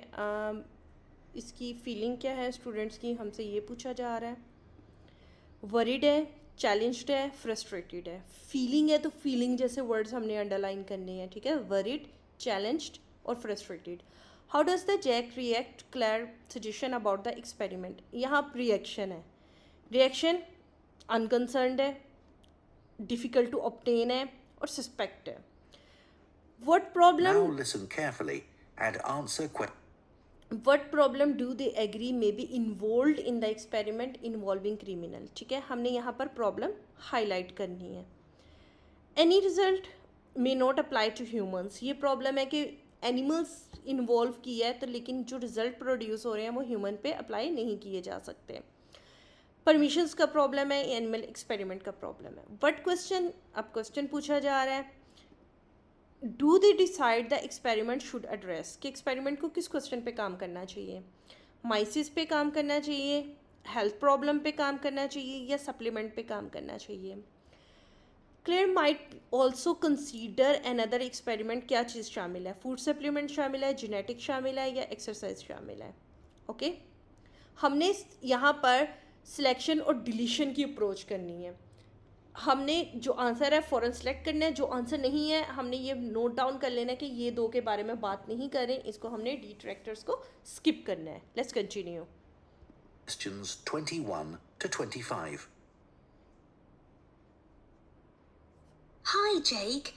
इसकी feeling क्या है students की, हमसे ये पूछा जा रहा है. वरीड है, चैलेंज्ड है, फ्रस्ट्रेटेड है. फीलिंग है तो फीलिंग जैसे वर्ड्स हमने अंडरलाइन करने हैं. ठीक है, वरीड, चैलेंज्ड और frustrated. How does the Jack react Clare suggestion about the experiment. यहाँ रिएक्शन है. रिएक्शन अनकंसर्नड है, डिफ़िकल्ट टू ऑब्टेन है और सस्पेक्ट है. What Now problem listen carefully and answer questions. What problem do they agree may be involved in the experiment involving criminal. ठीक है, हमने यहाँ पर प्रॉब्लम हाईलाइट करनी है. Any result may not apply to humans. ये problem है कि एनिमल्स इन्वॉल्व किया है तो लेकिन जो रिज़ल्ट प्रोड्यूस हो रहे हैं वो ह्यूमन पे अप्लाई नहीं किए जा सकते. परमिशंस का प्रॉब्लम है, एनिमल एक्सपेरिमेंट का प्रॉब्लम है. बट क्वेश्चन, अब क्वेश्चन पूछा जा रहा है, do they decide the experiment should address, कि एक्सपेरिमेंट को किस क्वेश्चन पे काम करना चाहिए. माइसिस पे काम करना चाहिए, हेल्थ प्रॉब्लम पे काम करना चाहिए या सप्लीमेंट पे काम करना चाहिए. Clear might also consider another experiment. क्या चीज़ शामिल है, फूड सप्लीमेंट शामिल है, जेनेटिक शामिल है या एक्सरसाइज शामिल है. ओके, हमने यहाँ पर सिलेक्शन और डिलीशन की अप्रोच करनी है. हमने जो आंसर है फ़ौरन सेलेक्ट करना है, जो आंसर नहीं है हमने ये नोट डाउन कर लेना है कि ये दो के बारे में बात नहीं करें, इसको हमने डिट्रैक्टर्स को स्किप करना है. Let's continue. Questions 21 to 25. Hi, Jake.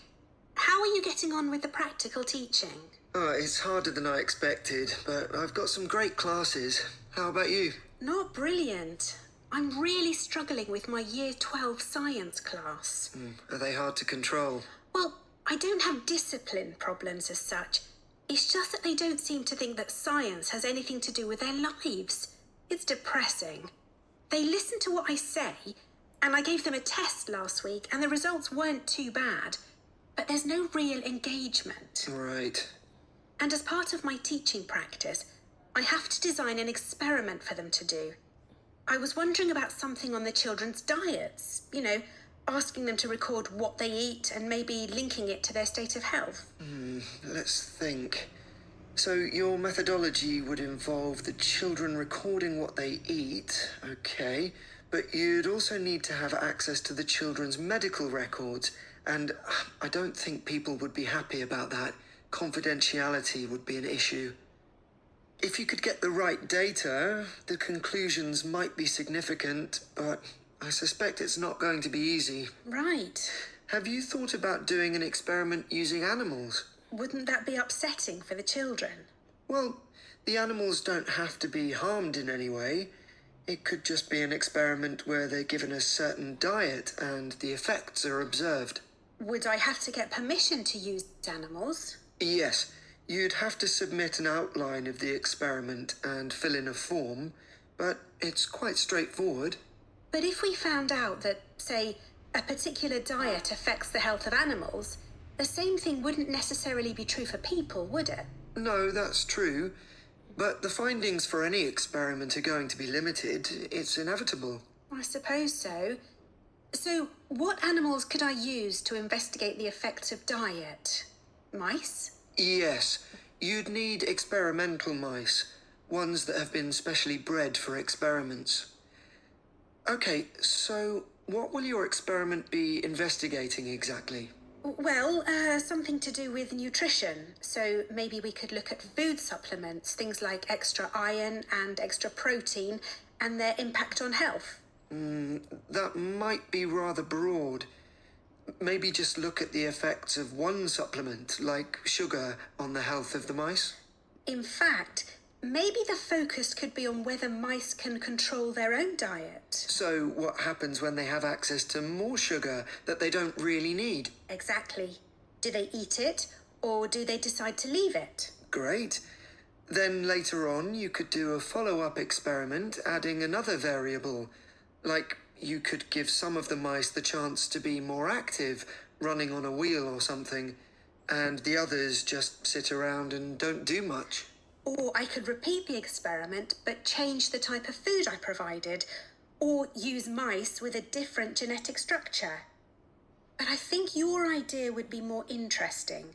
How are you getting on with the practical teaching? Oh, it's harder than I expected, but I've got some great classes. How about you? Not brilliant. I'm really struggling with my Year 12 science class. Are they hard to control? Well, I don't have discipline problems as such. It's just that they don't seem to think that science has anything to do with their lives. It's depressing. They listen to what I say, and I gave them a test last week, and the results weren't too bad. But there's no real engagement. Right. And as part of my teaching practice, I have to design an experiment for them to do. I was wondering about something on the children's diets, you know, asking them to record what they eat and maybe linking it to their state of health. Let's think. So your methodology would involve the children recording what they eat, okay, but you'd also need to have access to the children's medical records, and I don't think people would be happy about that. Confidentiality would be an issue. If you could get the right data, the conclusions might be significant, but I suspect it's not going to be easy. Right. Have you thought about doing an experiment using animals? Wouldn't that be upsetting for the children? Well, the animals don't have to be harmed in any way. It could just be an experiment where they're given a certain diet and the effects are observed. Would I have to get permission to use animals? Yes, you'd have to submit an outline of the experiment and fill in a form, but it's quite straightforward. But if we found out that, say, a particular diet affects the health of animals, the same thing wouldn't necessarily be true for people, would it? No, that's true. But the findings for any experiment are going to be limited. It's inevitable. I suppose so. So, what animals could I use to investigate the effects of diet? Mice? Yes, you'd need experimental mice, ones that have been specially bred for experiments. Okay, so what will your experiment be investigating exactly? Well, something to do with nutrition. So maybe we could look at food supplements, things like extra iron and extra protein, and their impact on health. That might be rather broad. Maybe just look at the effects of one supplement, like sugar, on the health of the mice. In fact, maybe the focus could be on whether mice can control their own diet. So what happens when they have access to more sugar that they don't really need? Exactly. Do they eat it, or do they decide to leave it? Great. Then later on, you could do a follow-up experiment adding another variable. Like, you could give some of the mice the chance to be more active, running on a wheel or something, and the others just sit around and don't do much. Or I could repeat the experiment, but change the type of food I provided, or use mice with a different genetic structure. But I think your idea would be more interesting.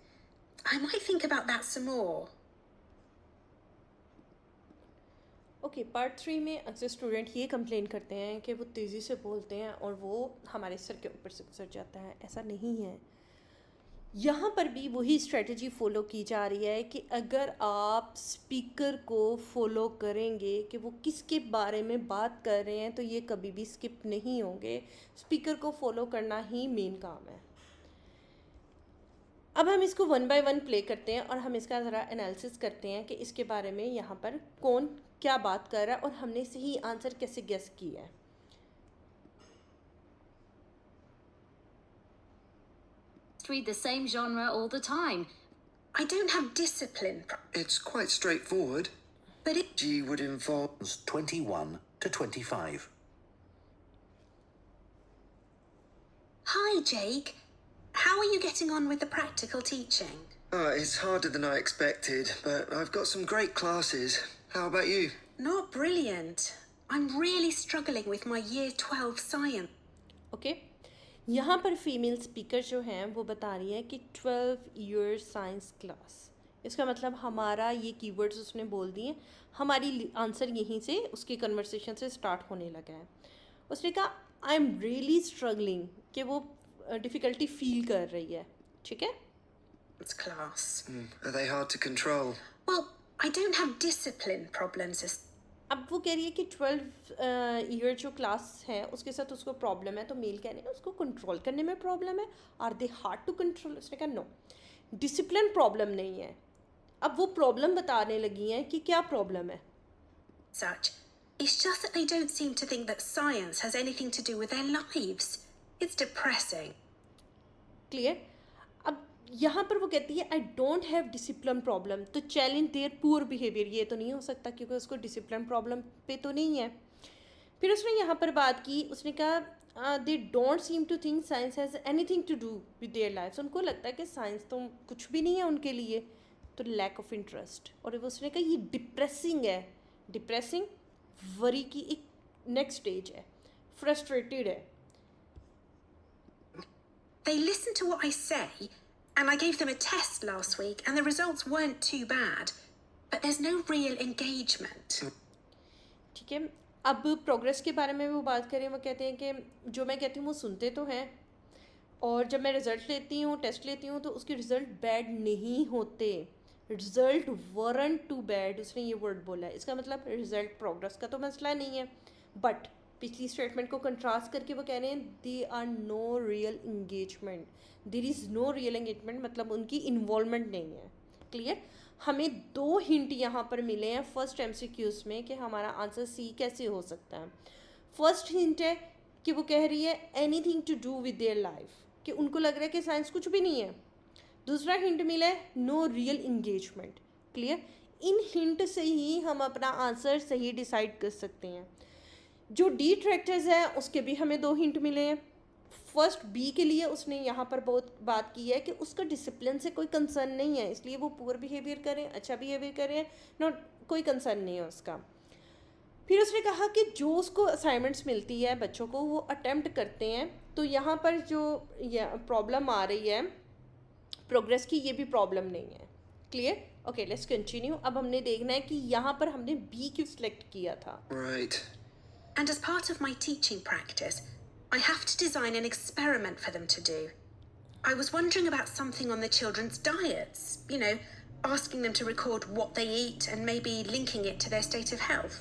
I might think about that some more. Okay part 3 में अक्सर student ये complain करते हैं कि वो तेज़ी से बोलते हैं और वो हमारे सर के ऊपर से गुजर जाता है. ऐसा नहीं है. यहाँ पर भी वही स्ट्रेटजी फॉलो की जा रही है कि अगर आप स्पीकर को फॉलो करेंगे कि वो किसके बारे में बात कर रहे हैं तो ये कभी भी स्किप नहीं होंगे. स्पीकर को फॉलो करना ही मेन काम है. अब हम इसको वन बाय वन प्ले करते हैं और हम इसका ज़रा एनालिसिस करते हैं कि इसके बारे में यहाँ पर कौन क्या बात कर रहा है और हमने सही आंसर कैसे गेस किया है. Read the same genre all the time. I don't have discipline, It's quite straightforward. but it... G would involve 21 to 25. Hi, Jake. How are you getting on with the practical teaching? It's harder than I expected, but I've got some great classes. How about you? Not brilliant. I'm really struggling with my Year 12 science. Okay यहाँ पर female speaker जो हैं वो बता रही है कि 12 year science class. इसका मतलब हमारा ये कीवर्ड्स उसने बोल दिए. हमारी आंसर यहीं से उसकी कन्वर्सेशन से स्टार्ट होने लगा है. उसने कहा आई एम रियली स्ट्रगलिंग कि वो डिफ़िकल्टी फील कर रही है. ठीक है. It's class. Are they hard to control? Well, I don't have discipline problems as... अब वो कह रही है कि 12 ईयर जो क्लास है उसके साथ उसको प्रॉब्लम है. तो मेल कह रहे हैं उसको कंट्रोल करने में प्रॉब्लम है. Are they hard to control. उसने कहा नो, डिसिप्लिन प्रॉब्लम नहीं है. अब वो प्रॉब्लम बताने लगी हैं कि क्या प्रॉब्लम है. such. It's just that they don't seem to think that science has anything to do with their lives. It's depressing. Clear. अब यहाँ पर वो कहती है I don't have discipline problem. तो चैलेंज देयर पुअर बिहेवियर. ये तो नहीं हो सकता क्योंकि उसको डिसिप्लिन प्रॉब्लम पे तो नहीं है. फिर उसने यहाँ पर बात की. उसने कहा they don't seem to think science has anything to do with their life. उनको लगता है कि साइंस तो कुछ भी नहीं है उनके लिए. तो लैक ऑफ इंटरेस्ट. और उसने कहा ये डिप्रेसिंग है. डिप्रेसिंग वरी की एक नेक्स्ट स्टेज है. फ्रस्ट्रेटेड है. They listen to what I say, and I gave them a test last week, and the results weren't too bad. But there's no real engagement. ठीक है. अब progress के बारे में वो बात करें. वो कहते हैं कि जो मैं कहती हूँ वो सुनते तो हैं और जब मैं रिज़ल्ट लेती हूँ, टेस्ट लेती हूँ तो उसके रिज़ल्ट बैड नहीं होते. Result weren't too bad. उसने ये वर्ड बोला है. इसका मतलब रिज़ल्ट प्रोग्रेस का तो मसला नहीं है बट पिछली स्टेटमेंट को कंट्रास्ट करके वो कह रहे हैं they are no real engagement, there is no real engagement, मतलब उनकी इन्वॉल्वमेंट नहीं है। क्लियर? हमें 2 हिंट यहाँ पर मिले हैं फर्स्ट MCQs में कि हमारा आंसर सी कैसे हो सकता है। फर्स्ट हिंट है कि वो कह रही है anything to do with their life, कि उनको लग रहा है कि साइंस कुछ भी नहीं है। दूसरा हिंट मिला है नो रियल इंगेजमेंट। क्लियर? इन हिंट से ही हम अपना आंसर सही डिसाइड कर सकते हैं। जो डिट्रैक्टर्स है उसके भी हमें 2 हिंट मिले हैं। फर्स्ट बी के लिए उसने यहाँ पर बहुत बात की है कि उसका डिसिप्लिन से कोई कंसर्न नहीं है, इसलिए वो पुअर बिहेवियर करें, अच्छा बिहेवियर करें, नॉट कोई कंसर्न नहीं है उसका। फिर उसने कहा कि जो उसको असाइनमेंट्स मिलती है बच्चों को वो अटेम्प्ट करते हैं, तो यहाँ पर जो प्रॉब्लम आ रही है प्रोग्रेस की, ये भी प्रॉब्लम नहीं है। क्लियर? Okay, let's continue. अब हमने देखना है कि यहाँ पर हमने बी क्यों सिलेक्ट किया था। Right. And as part of my teaching practice, I have to design an experiment for them to do. I was wondering about something on the children's diets, asking them to record what they eat and maybe linking it to their state of health.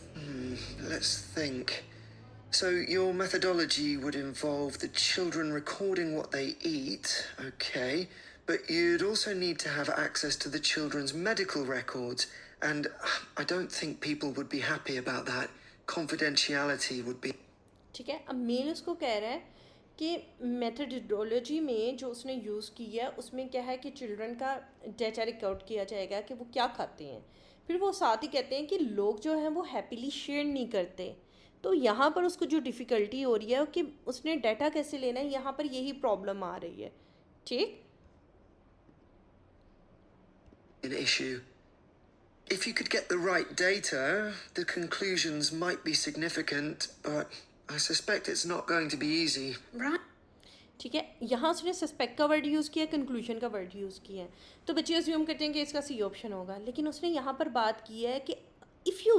Let's think. So your methodology would involve the children recording what they eat, okay, but you'd also need to have access to the children's medical records, and I don't think people would be happy about that. Confidentiality would be... ठीक है, अब mail उसको कह रहा है कि methodology में जो उसने यूज़ की है उसमें क्या है कि चिल्ड्रन का डेटा रिकॉर्ड किया जाएगा कि वो क्या खाते हैं। फिर वो साथ ही कहते हैं कि लोग जो हैं वो हैप्पीली शेयर नहीं करते, तो यहाँ पर उसको जो डिफ़िकल्टी हो रही है कि उसने डाटा कैसे लेना है, यहाँ पर यही प्रॉब्लम आ रही है। ठीक? An issue. If you could get the right data, the conclusions might be significant, but I suspect it's not going to be easy. Right? ठीक है, यहाँ उसने सस्पेक्ट का वर्ड यूज़ किया, कंक्लूजन का वर्ड यूज़ किया है, तो बच्चे अज्यूम करते हैं कि इसका सी ऑप्शन होगा, लेकिन उसने यहाँ पर बात की है कि if you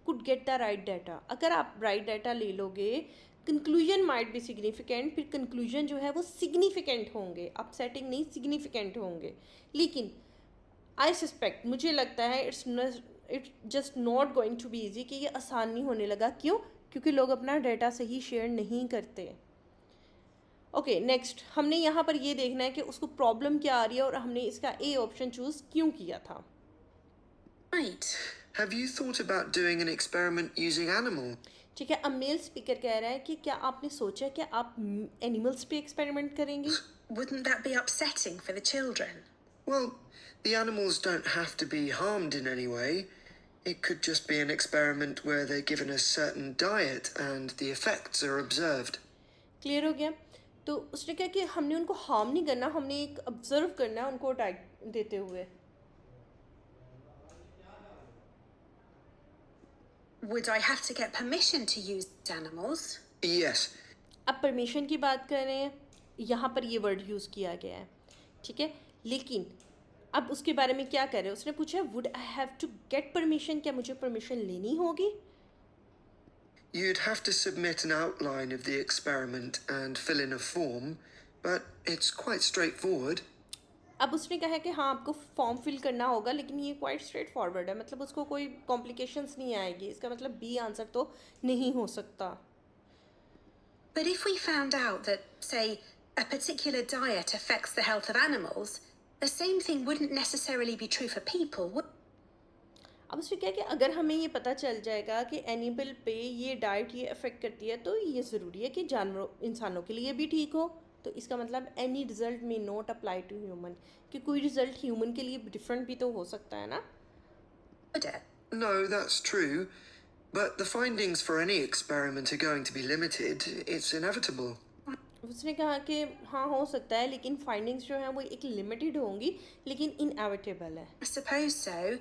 could get the right data, अगर आप राइट डाटा ले लोगे, कंक्लूजन माइट बी सिग्निफिकेंट, फिर कंक्लूजन जो है वो सिग्निफिकेंट होंगे, अपसेटिंग नहीं, सिग्निफिकेंट होंगे। लेकिन आई सस्पेक्ट, मुझे लगता है it's just not going to be easy, कि ये आसान नहीं होने लगा। क्यों? क्योंकि लोग अपना डाटा सही शेयर नहीं करते। ओके, नेक्स्ट हमने यहाँ पर ये देखना है कि उसको प्रॉब्लम क्या आ रही है और हमने इसका ए ऑप्शन चूज़ क्यों किया था। Right. Have you thought about doing an experiment using animal? ठीक है, अब मेल स्पीकर कह रहा है कि क्या आपने सोचा कि आप एनिमल्स पे एक्सपेरिमेंट करेंगे? Wouldn't that be upsetting for the children? Well, the animals don't have to be harmed in any way. It could just be an experiment where they're given a certain diet and the effects are observed. Clear हो गया? तो उसने कहा कि हमने उनको harm नहीं करना, हमने एक ऑब्जर्व करना है उनको डाइट देते हुए। Would I have to get permission to use animals? Yes. अब परमिशन की बात कर रहे हैं, यहाँ पर ये वर्ड यूज़ किया गया है। ठीक है, लेकिन अब उसके बारे में क्या कर रहे हैं, उसने पूछा would I have to get permission, क्या मुझे परमिशन लेनी होगी? You'd have to submit an outline of the experiment and fill in a form, but it's quite straightforward. अब उसने कहा है कि हाँ आपको फॉर्म फिल करना होगा, लेकिन ये क्वाइट स्ट्रेट फॉरवर्ड है, मतलब उसको कोई कॉम्प्लिकेशंस नहीं आएगी। इसका मतलब बी आंसर तो नहीं हो सकता। But if we found out that, say, a particular diet affects the health of animals, the same thing wouldn't necessarily be true for people, would? अब उसने क्या कि अगर हमें ये पता चल जाएगा कि एनिमल पे ये डाइट ये अफेक्ट करती है, तो ये ज़रूरी है कि जानवरों इंसानों के लिए भी ठीक हो। तो इसका मतलब एनी रिजल्ट में नॉट अप्लाई टू ह्यूमन, कि कोई रिजल्ट ह्यूमन के लिए डिफरेंट भी तो हो सकता है ना। Would it? No, that's true. But the findings for any experiment are going to be limited. It's inevitable. उसने कहा कि हाँ हो सकता है, लेकिन फाइंडिंग्स जो हैं वो एक लिमिटेड होंगी, लेकिन इनएविटेबल है। I suppose so.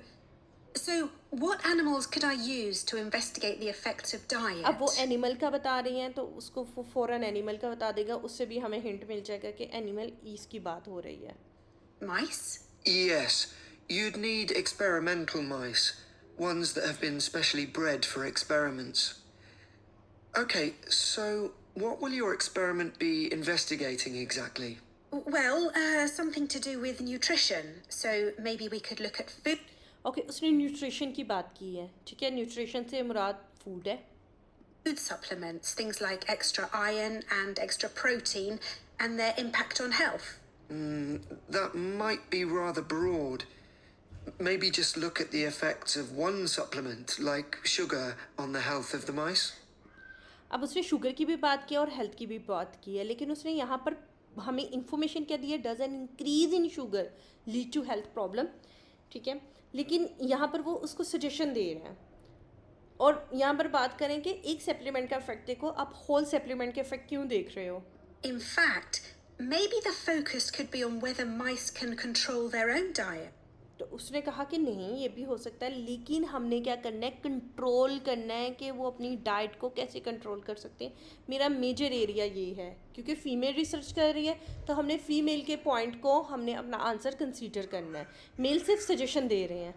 So, what animals could I use to investigate the effects of diet? अब वो एनिमल का बता रही हैं तो उसको फ़ौरन एनिमल का बता देगा, उससे भी हमें हिंट मिल जाएगा कि एनिमल इसकी बात हो रही है। Mice? Yes, you'd need experimental mice, ones that have been specially bred for experiments. Okay, so what will your experiment be investigating exactly? Well, something to do with nutrition. So maybe we could look at food. Okay, उसने nutrition की बात की है। ठीक है, nutrition से मुराद food है। Food supplements, things like extra iron and extra protein, and their impact on health. That might be rather broad. Maybe just look at the effects of one supplement, like sugar, on the health of the mice. अब उसने sugar की भी बात की और health की भी बात की है, लेकिन उसने यहाँ पर हमें इन्फॉर्मेशन क्या दी है, does an increase in sugar lead to health problem, ठीक है, लेकिन यहाँ पर वो उसको सजेशन दे रहे हैं। और यहाँ पर बात करें कि एक सप्लीमेंट का इफेक्ट देखो, आप होल सप्लीमेंट के इफेक्ट क्यों देख रहे हो? In fact, maybe the focus could be on whether mice can control their own diet. तो उसने कहा कि नहीं, ये भी हो सकता है, लेकिन हमने क्या करना है, कंट्रोल करना है कि वो अपनी डाइट को कैसे कंट्रोल कर सकते हैं। मेरा मेजर एरिया ये है, क्योंकि फीमेल रिसर्च कर रही है तो हमने फीमेल के पॉइंट को हमने अपना आंसर कंसीडर करना है, मेल सिर्फ सजेशन दे रहे हैं।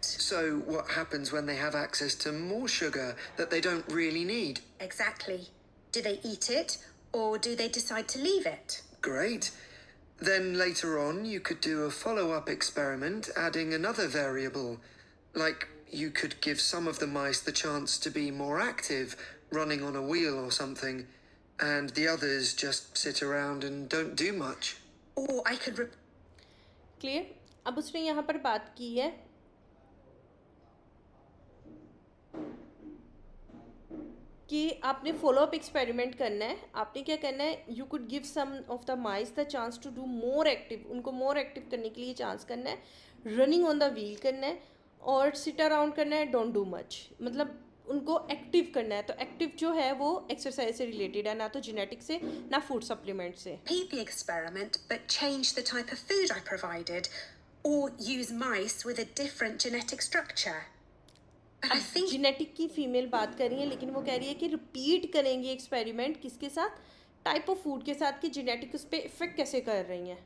So, what happens when they have access to more sugar that they don't really need? Exactly. Do they eat it or do they decide to leave it? Great. Then later on, you could do a follow-up experiment adding another variable. Like, you could give some of the mice the chance to be more active, running on a wheel or something, and the others just sit around and don't do much. Or I could clear? अब उसने यहाँ पर बात की है कि आपने follow up experiment करना है। आपने क्या करना है, you could give some of the mice the chance to do more active, उनको मोर एक्टिव करने के लिए चांस करना है, रनिंग ऑन द व्हील करना है और सिट अराउंड करना है, डोंट डू मच, मतलब उनको एक्टिव करना है। तो एक्टिव जो है वो एक्सरसाइज से रिलेटेड है, ना तो जेनेटिक से ना फूड सप्लीमेंट से। repeat the experiment but change the type of food I provided, or use mice with a different genetic structure. But I think genetic की फीमेल बात कर रही है, लेकिन वो कह रही है कि रिपीट करेंगे एक्सपेरिमेंट किसके साथ, टाइप ऑफ फूड के साथ, कि जेनेटिक उस पर इफेक्ट कैसे कर रही हैं।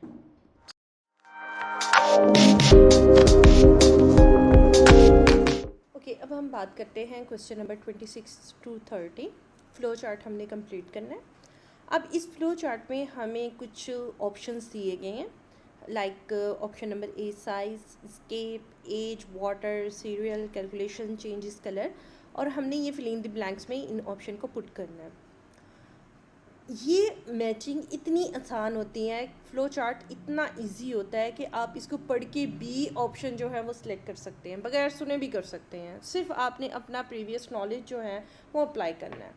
ओके, अब हम बात करते हैं question number 26 to 30। Flow chart हमने कंप्लीट करना है। अब इस फ्लो चार्ट में हमें कुछ ऑप्शंस दिए गए हैं, like option number A size, shape, age, water, cereal, calculation, changes colour, और हमने ये फिल इन द ब्लैंक्स में इन ऑप्शन को पुट करना है। ये मैचिंग इतनी आसान होती है, फ्लो चार्ट इतना इजी होता है कि आप इसको पढ़ के भी ऑप्शन जो है वो सिलेक्ट कर सकते हैं, बगैर सुने भी कर सकते हैं। सिर्फ आपने अपना प्रीवियस नॉलेज जो है वो अप्लाई करना है।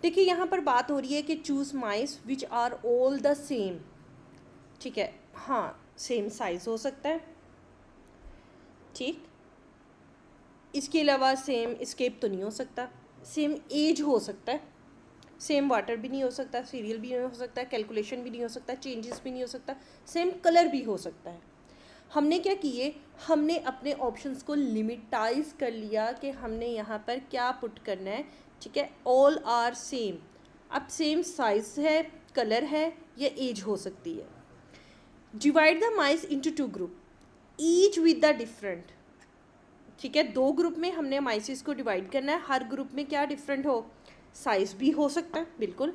देखिए यहाँ पर बात हो रही है कि choose mice which are all the same, ठीक है, हाँ, सेम साइज हो सकता है, ठीक, इसके अलावा सेम स्केप तो नहीं हो सकता, सेम एज हो सकता है, सेम वाटर भी नहीं हो सकता, सीरियल भी नहीं हो सकता, कैलकुलेशन भी नहीं हो सकता, चेंजेस भी नहीं हो सकता, सेम कलर भी हो सकता है। हमने क्या किए, हमने अपने ऑप्शंस को लिमिटाइज कर लिया कि हमने यहाँ पर क्या पुट करना है, ठीक है, ऑल आर सेम। अब सेम साइज है, कलर है या एज हो सकती है। Divide the mice into 2 group, each with the different, ठीक है, 2 ग्रुप में हमने माइसिस को डिवाइड करना है। हर ग्रुप में क्या डिफरेंट हो, साइज भी हो सकता है, बिल्कुल,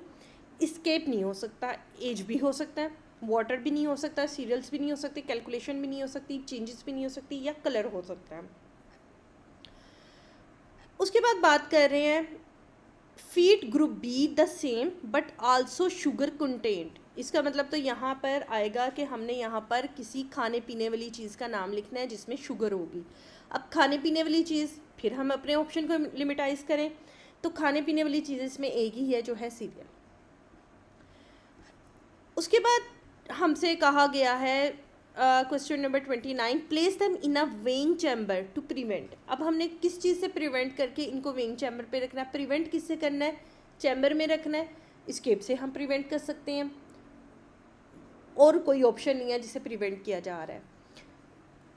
स्केप नहीं हो सकता, एज भी हो सकता है, वाटर भी नहीं हो सकता, सीरियल्स भी नहीं हो सकते, कैलकुलेशन भी नहीं हो सकती, चेंजेस भी नहीं हो सकती, या कलर हो सकता है। उसके बाद बात कर रहे हैं feed group be the same but also sugar content. इसका मतलब तो यहाँ पर आएगा कि हमने यहाँ पर किसी खाने पीने वाली चीज़ का नाम लिखना है जिसमें शुगर होगी। अब खाने पीने वाली चीज़, फिर हम अपने ऑप्शन को लिमिटाइज करें तो खाने पीने वाली चीज़ इसमें एक ही है जो है सीरियल। उसके बाद हमसे कहा गया है question number 29, place them in a weighing chamber to prevent. अब हमने किस चीज़ से प्रिवेंट करके इनको वेइंग चैम्बर पे रखना है, प्रिवेंट किससे करना है, चैम्बर में रखना है, स्केप से हम प्रिवेंट कर सकते हैं, और कोई ऑप्शन नहीं है जिसे प्रिवेंट किया जा रहा है।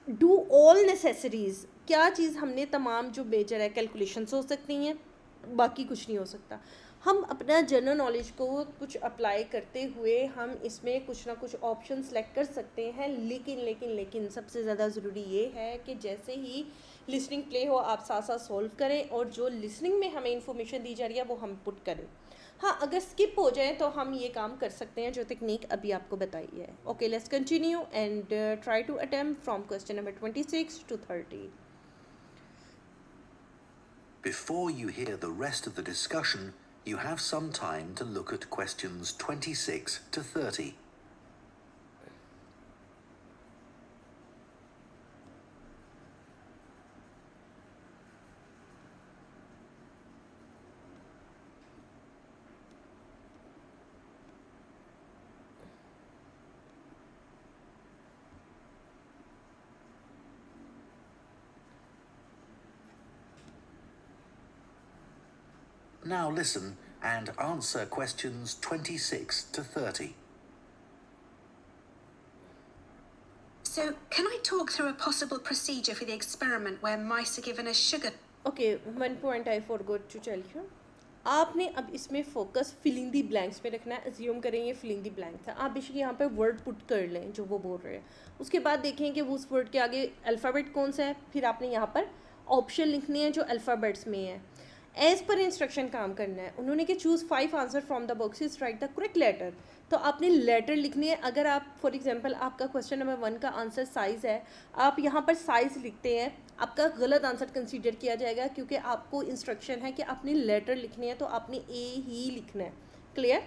डू ऑल नेसेसरीज, क्या चीज़ हमने तमाम जो मेजर है कैलकुलेशंस हो सकती हैं, बाकी कुछ नहीं हो सकता। हम अपना जनरल नॉलेज को कुछ अप्लाई करते हुए हम इसमें कुछ ना कुछ ऑप्शन सेलेक्ट कर सकते हैं, लेकिन सबसे ज़्यादा ज़रूरी ये है कि जैसे ही लिसनिंग प्ले हो आप साथ साथ सॉल्व करें, और जो लिसनिंग में हमें इंफॉर्मेशन दी जा रही है वो हम पुट करें। हाँ, अगर स्किप हो जाए तो हम ये काम कर सकते हैं जो टेक्निक अभी आपको बताई है। Okay, let's continue and try to attempt from question number 26 to 30। Before you hear the rest of the discussion, you have some time to look at questions 26 to 30. Now listen and answer questions 26 to 30. So, can I talk through a possible procedure for the experiment where mice are given a sugar? Okay, one point I forgot to tell you. आपने अब इसमें focus filling दी blanks पे रखना है. Assume करेंगे filling दी blank था. आप बेशक यहाँ पे वर्ड पुट कर लें जो वो बोल रहे हैं. उसके बाद देखें कि वो उस वर्ड के आगे अल्फ़ाबेट कौन सा है. फिर आपने यहाँ पर ऑप्शन लिखनी है जो अल्फ़ाबेट्स में है. एज़ पर इंस्ट्रक्शन काम करना है. उन्होंने कि choose 5 answer from the boxes, write the correct letter. तो आपने लेटर लिखनी है. अगर आप फॉर एग्जांपल आपका क्वेश्चन नंबर 1 का आंसर साइज़ है, आप यहाँ पर साइज़ लिखते हैं, आपका गलत आंसर कंसीडर किया जाएगा क्योंकि आपको इंस्ट्रक्शन है कि आपने लेटर लिखनी है, तो आपने ए ही लिखना है. Clear?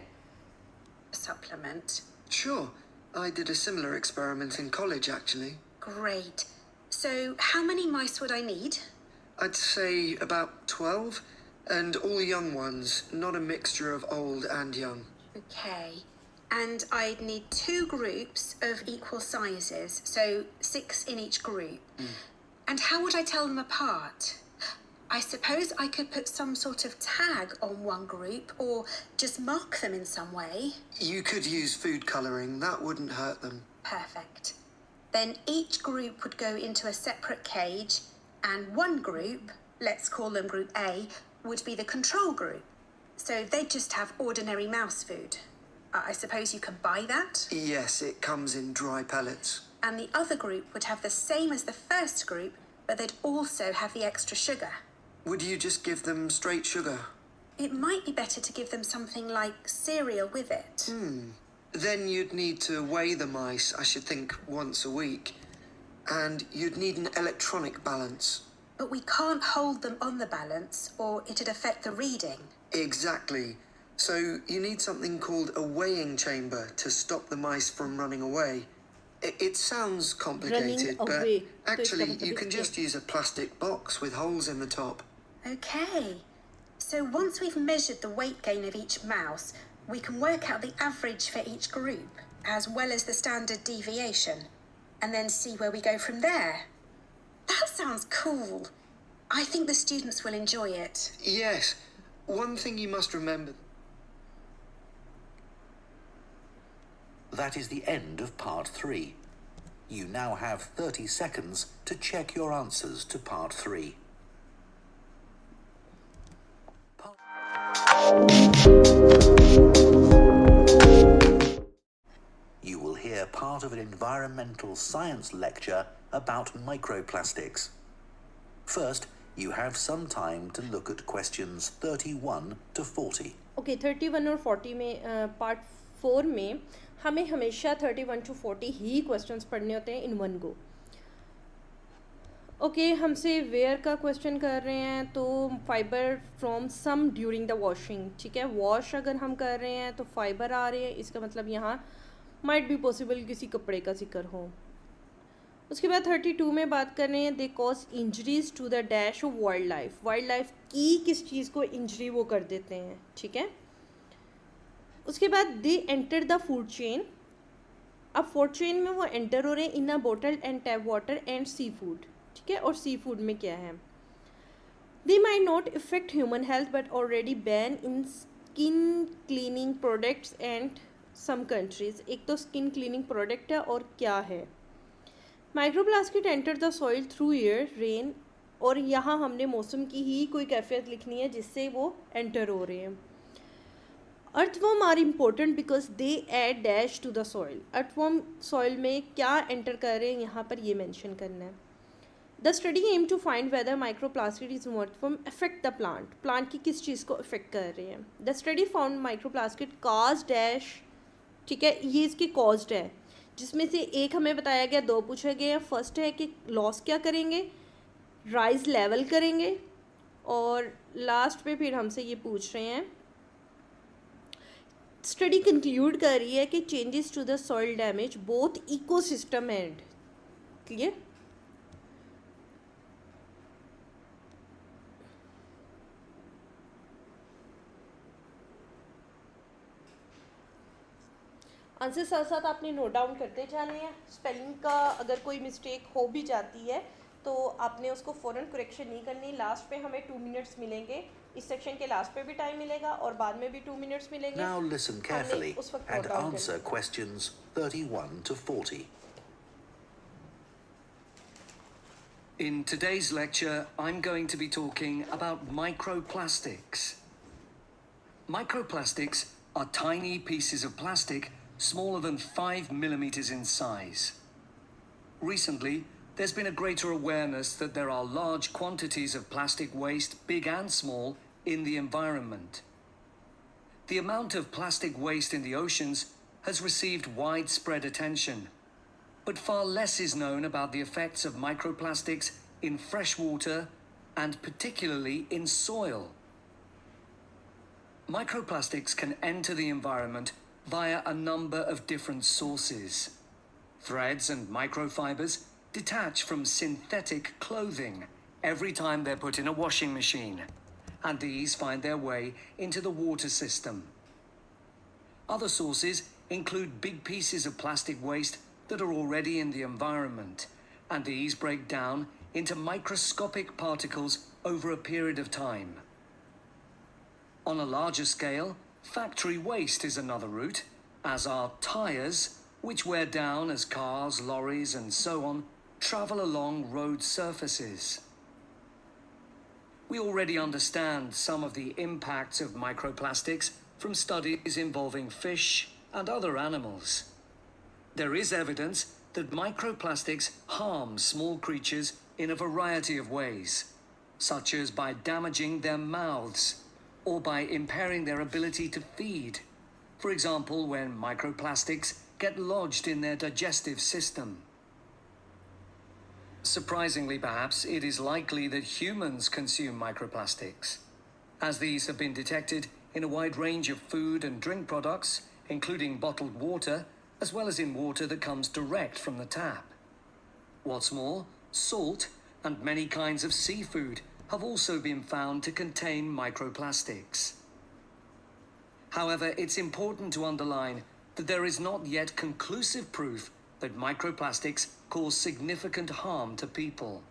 Supplement. Sure. I did a similar experiment in college, actually. Great. So, how many mice would I need? I'd say about 12, and all young ones, not a mixture of old and young. Okay. And I'd need 2 groups of equal sizes, so 6 in each group. And how would I tell them apart? I suppose I could put some sort of tag on one group or just mark them in some way. You could use food colouring, that wouldn't hurt them. Perfect. Then each group would go into a separate cage, and one group, let's call them Group A, would be the control group. So they'd just have ordinary mouse food. I suppose you can buy that? Yes, it comes in dry pellets. And the other group would have the same as the first group, but they'd also have the extra sugar. Would you just give them straight sugar? It might be better to give them something like cereal with it. Then you'd need to weigh the mice, I should think, once a week. And you'd need an electronic balance. But we can't hold them on the balance, or it'd affect the reading. Exactly. So you need something called a weighing chamber to stop the mice from running away. It sounds complicated, Running away. but actually you can just use a plastic box with holes in the top. Okay. So once we've measured the weight gain of each mouse, we can work out the average for each group, as well as the standard deviation, and then see where we go from there. That sounds cool. I think the students will enjoy it. Yes. One thing you must remember. That is the end of part 3. You now have 30 seconds to check your answers to part 3. You will hear part of an environmental science lecture about microplastics. First, you have some time to look at questions 31 to 40. Okay 31 और 40 में part 4 में हमें हमेशा 31 to 40 he questions पढ़ने होते हैं in one go. Okay हमसे wear का क्वेश्चन कर रहे हैं तो fibre from some during the washing. ठीक है, वॉश अगर हम कर रहे हैं तो फाइबर आ रहे हैं, इसका मतलब यहाँ माइट बी पॉसिबल किसी कपड़े का जिक्र हो. उसके बाद 32 में बात कर रहे हैं they cause injuries to the dash of wild life. Wild life की किस चीज़ को इंजरी वो कर देते हैं. ठीक है, उसके बाद they enter the food chain. अब फूड चेन में वो एंटर हो रहे हैं in a bottle and tap water and seafood. ठीक है, और सी फूड में क्या है, they might not affect human health but already ban in skin cleaning products and some countries. एक तो स्किन क्लीनिंग प्रोडक्ट है और क्या है. Microplastic enter the soil through air rain, और यहाँ हमने मौसम की ही कोई कैफियत लिखनी है जिससे वो एंटर हो रहे हैं. Earthworm are important because they add dash to the soil. Earthworm soil में क्या एंटर कर रहे हैं यहाँ पर ये मेंशन करना है. The study aim to find whether microplastic is earthworm affect the plant. Plant की किस चीज़ को अफेक्ट कर रहे हैं. The study found microplastic cause dash. ठीक है, ये इसकी कॉज्ड है जिसमें से एक हमें बताया गया, 2 पूछे गए हैं. फर्स्ट है कि लॉस क्या करेंगे, राइज लेवल करेंगे, और लास्ट पे फिर हमसे ये पूछ रहे हैं, स्टडी कंक्लूड कर रही है कि changes to the soil damage both ecosystem and, clear. Answer साथ साथ आपने नोट डाउन करते जाने हैं। स्पेलिंग का अगर कोई मिस्टेक हो भी जाती है तो आपने उसको फ़ौरन करेक्शन नहीं करनी। लास्ट पे हमें 2 मिनट्स मिलेंगे, इस सेक्शन के लास्ट पे भी टाइम मिलेगा और बाद में भी 2 मिनट्स मिलेंगे। Now listen carefully उस वक्त and note down answer करना। questions 31 to 40. In today's lecture, I'm going to be talking about microplastics. Microplastics are tiny pieces of plastic smaller than 5 millimeters in size. Recently, there's been a greater awareness that there are large quantities of plastic waste, big and small, in the environment. The amount of plastic waste in the oceans has received widespread attention, but far less is known about the effects of microplastics in fresh water and particularly in soil. Microplastics can enter the environment via a number of different sources. Threads and microfibers detach from synthetic clothing every time they're put in a washing machine, and these find their way into the water system. Other sources include big pieces of plastic waste that are already in the environment, and these break down into microscopic particles over a period of time. On a larger scale, factory waste is another route, as are tires, which wear down as cars, lorries, and so on travel along road surfaces. We already understand some of the impacts of microplastics from studies involving fish and other animals. There is evidence that microplastics harm small creatures in a variety of ways, such as by damaging their mouths or by impairing their ability to feed. For example, when microplastics get lodged in their digestive system. Surprisingly, perhaps, it is likely that humans consume microplastics, as these have been detected in a wide range of food and drink products, including bottled water, as well as in water that comes direct from the tap. What's more, salt and many kinds of seafood have also been found to contain microplastics. However, it's important to underline that there is not yet conclusive proof that microplastics cause significant harm to people.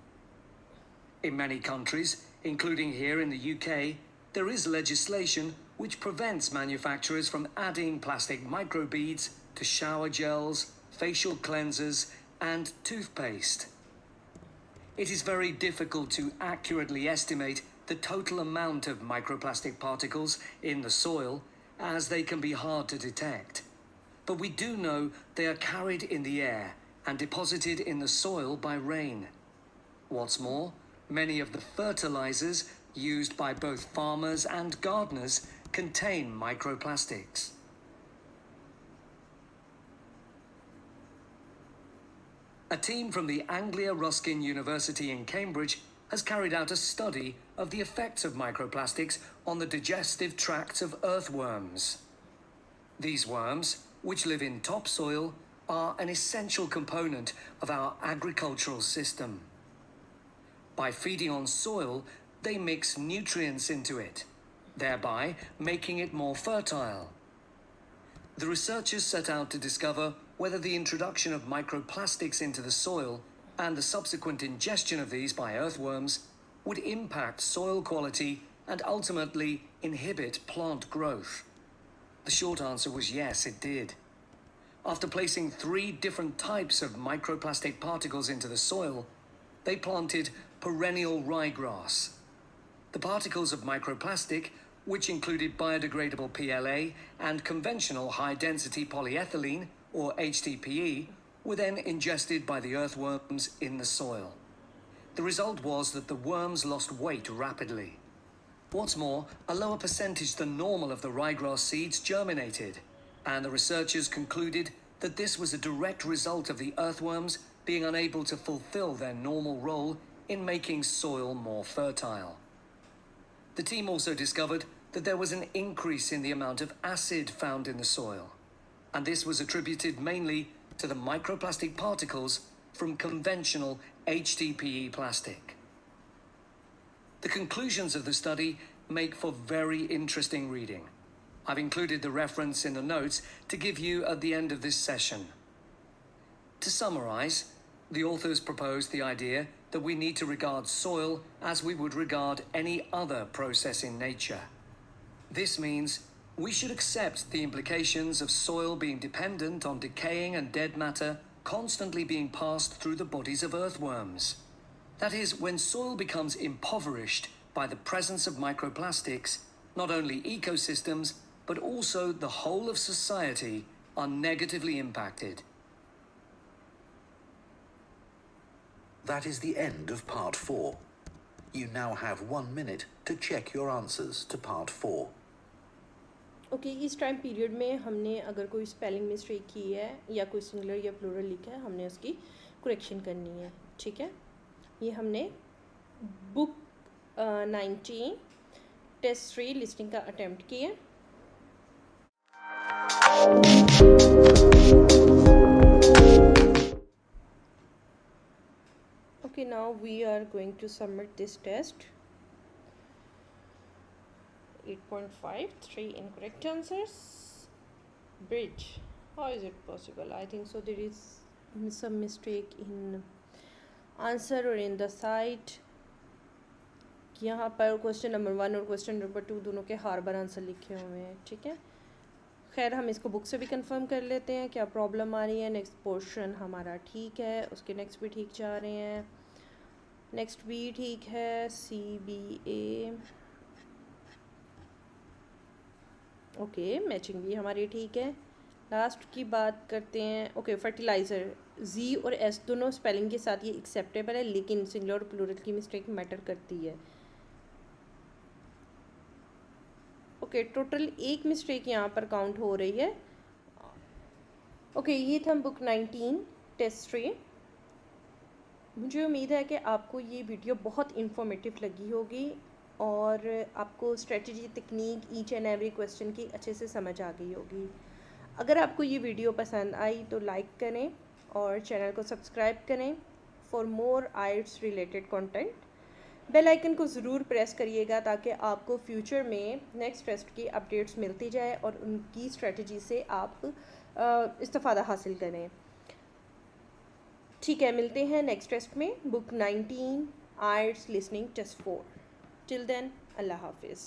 In many countries, including here in the UK, there is legislation which prevents manufacturers from adding plastic microbeads to shower gels, facial cleansers, and toothpaste. It is very difficult to accurately estimate the total amount of microplastic particles in the soil, as they can be hard to detect. But we do know they are carried in the air and deposited in the soil by rain. What's more, many of the fertilizers used by both farmers and gardeners contain microplastics. A team from the Anglia Ruskin University in Cambridge has carried out a study of the effects of microplastics on the digestive tracts of earthworms. These worms, which live in topsoil, are an essential component of our agricultural system. By feeding on soil, they mix nutrients into it, thereby making it more fertile. The researchers set out to discover whether the introduction of microplastics into the soil and the subsequent ingestion of these by earthworms would impact soil quality and ultimately inhibit plant growth. The short answer was yes, it did. After placing 3 different types of microplastic particles into the soil, they planted perennial ryegrass. The particles of microplastic, which included biodegradable PLA and conventional high-density polyethylene, or HDPE, were then ingested by the earthworms in the soil. The result was that the worms lost weight rapidly. What's more, a lower percentage than normal of the ryegrass seeds germinated, and the researchers concluded that this was a direct result of the earthworms being unable to fulfill their normal role in making soil more fertile. The team also discovered that there was an increase in the amount of acid found in the soil, and this was attributed mainly to the microplastic particles from conventional HDPE plastic. The conclusions of the study make for very interesting reading. I've included the reference in the notes to give you at the end of this session. To summarize, the authors proposed the idea that we need to regard soil as we would regard any other process in nature. This means we should accept the implications of soil being dependent on decaying and dead matter constantly being passed through the bodies of earthworms. That is, when soil becomes impoverished by the presence of microplastics, not only ecosystems, but also the whole of society are negatively impacted. That is the end of part 4. You now have 1 minute to check your answers to part 4. Okay इस time period में हमने अगर कोई spelling mistake की है या कोई singular या प्लूरल लिखा है, हमने उसकी करेक्शन करनी है, ठीक है। ये हमने बुक 19 टेस्ट 3 लिस्टिंग का अटेम्प्ट किया। Okay, now we are going to submit this test. 8.5, 3 incorrect answers. Bridge, how is it possible? I think so there is some mistake in answer or in the site. यहाँ पर question number 1 और question number 2 दोनों के harbour answer लिखे हुए हैं, ठीक है। खैर हम इसको बुक से भी कंफर्म कर लेते हैं क्या प्रॉब्लम आ रही है। नेक्स्ट पोर्शन हमारा ठीक है, उसके नेक्स्ट भी ठीक जा रहे हैं, नेक्स्ट भी ठीक है, CBA ओके, मैचिंग भी हमारी ठीक है। लास्ट की बात करते हैं। ओके, फर्टिलाइज़र Z और S दोनों स्पेलिंग के साथ ये एक्सेप्टेबल है, लेकिन सिंगुलर और प्लूरल की मिस्टेक मैटर करती है। ओके, टोटल एक मिस्टेक यहाँ पर काउंट हो रही है। ओके, ये था बुक 19 टेस्ट 3। मुझे उम्मीद है कि आपको ये वीडियो बहुत इन्फॉर्मेटिव लगी होगी और आपको strategy, technique, each and every question की अच्छे से समझ आ गई होगी। अगर आपको ये वीडियो पसंद आई तो लाइक करें और चैनल को सब्सक्राइब करें for more IELTS related content. Bell icon को ज़रूर प्रेस करिएगा ताकि आपको फ्यूचर में नेक्स्ट टेस्ट की अपडेट्स मिलती जाए और उनकी स्ट्रेटजी से आप इस्तिफ़ादा हासिल करें। ठीक है, मिलते हैं नेक्स्ट टेस्ट में, book 19 आइट्स listening test 4। Till then, अल्लाह हाफिज़।